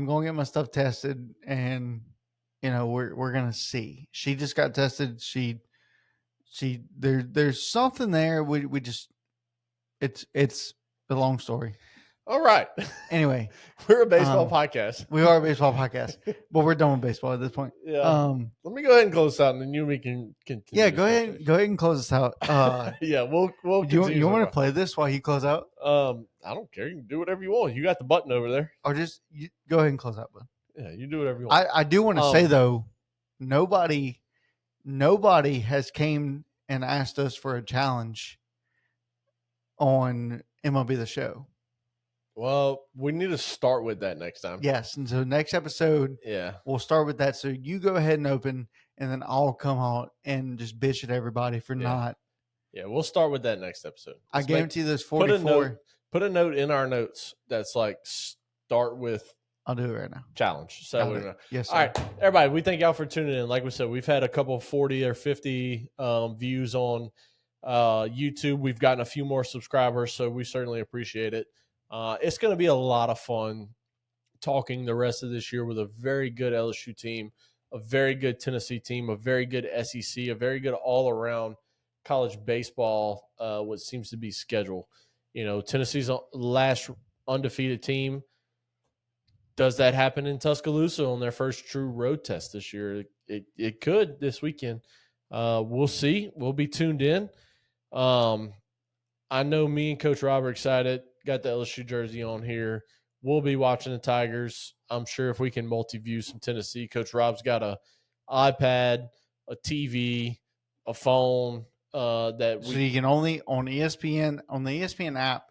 going to get my stuff tested, and we're gonna see. She just got tested. There's something there. We just it's a long story. All right. Anyway, we're a baseball podcast. We are a baseball podcast, but we're done with baseball at this point. Yeah. Let me go ahead and close this out, and then you and me can continue. Yeah, go ahead and close this out. Yeah, we'll. You want to play this while you close out? I don't care. You can do whatever you want. You got the button over there. Or just go ahead and close out, bud. Yeah, you do whatever you want. I do want to say though, nobody has came and asked us for a challenge on MLB The Show. Well, we need to start with that next time. Yes, and so next episode, we'll start with that. So you go ahead and open, and then I'll come out and just bitch at everybody for not. Yeah, we'll start with that next episode. I guarantee there's 44. Put a note in our notes that's like start with. I'll do it right now. Challenge. So yes. Sir. All right, everybody. We thank y'all for tuning in. Like we said, we've had a couple 40 or 50 views on YouTube. We've gotten a few more subscribers, so we certainly appreciate it. It's going to be a lot of fun talking the rest of this year with a very good LSU team, a very good Tennessee team, a very good SEC, a very good all-around college baseball, what seems to be schedule. Tennessee's last undefeated team. Does that happen in Tuscaloosa on their first true road test this year? It could this weekend. We'll see. We'll be tuned in. I know me and Coach Rob are excited. Got the LSU jersey on here. We'll be watching the Tigers. I'm sure if we can multi-view some Tennessee. Coach Rob's got a iPad, a TV, a phone. So you can only on the ESPN app,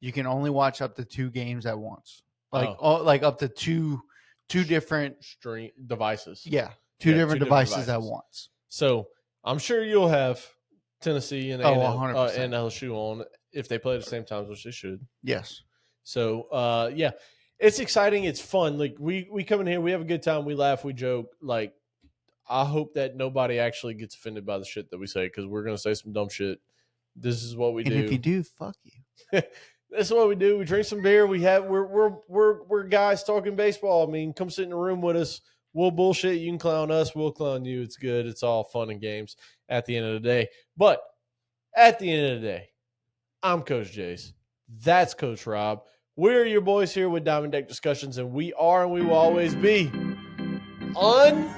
you can only watch up to 2 games at once. Like up to two different stream devices. Yeah, two different devices at once. So I'm sure you'll have Tennessee and and LSU on if they play at the same time, which they should. Yes. So it's exciting. It's fun. Like we come in here, we have a good time, we laugh, we joke. Like I hope that nobody actually gets offended by the shit that we say because we're gonna say some dumb shit. This is what we do. And if you do, fuck you. That's what we do. We drink some beer. We're guys talking baseball. I mean, come sit in the room with us. We'll bullshit. You can clown us. We'll clown you. It's good. It's all fun and games at the end of the day. But At the end of the day, I'm Coach Jace. That's Coach Rob. We're your boys here with Diamond Deck Discussions, and we are and we will always be unfiltered.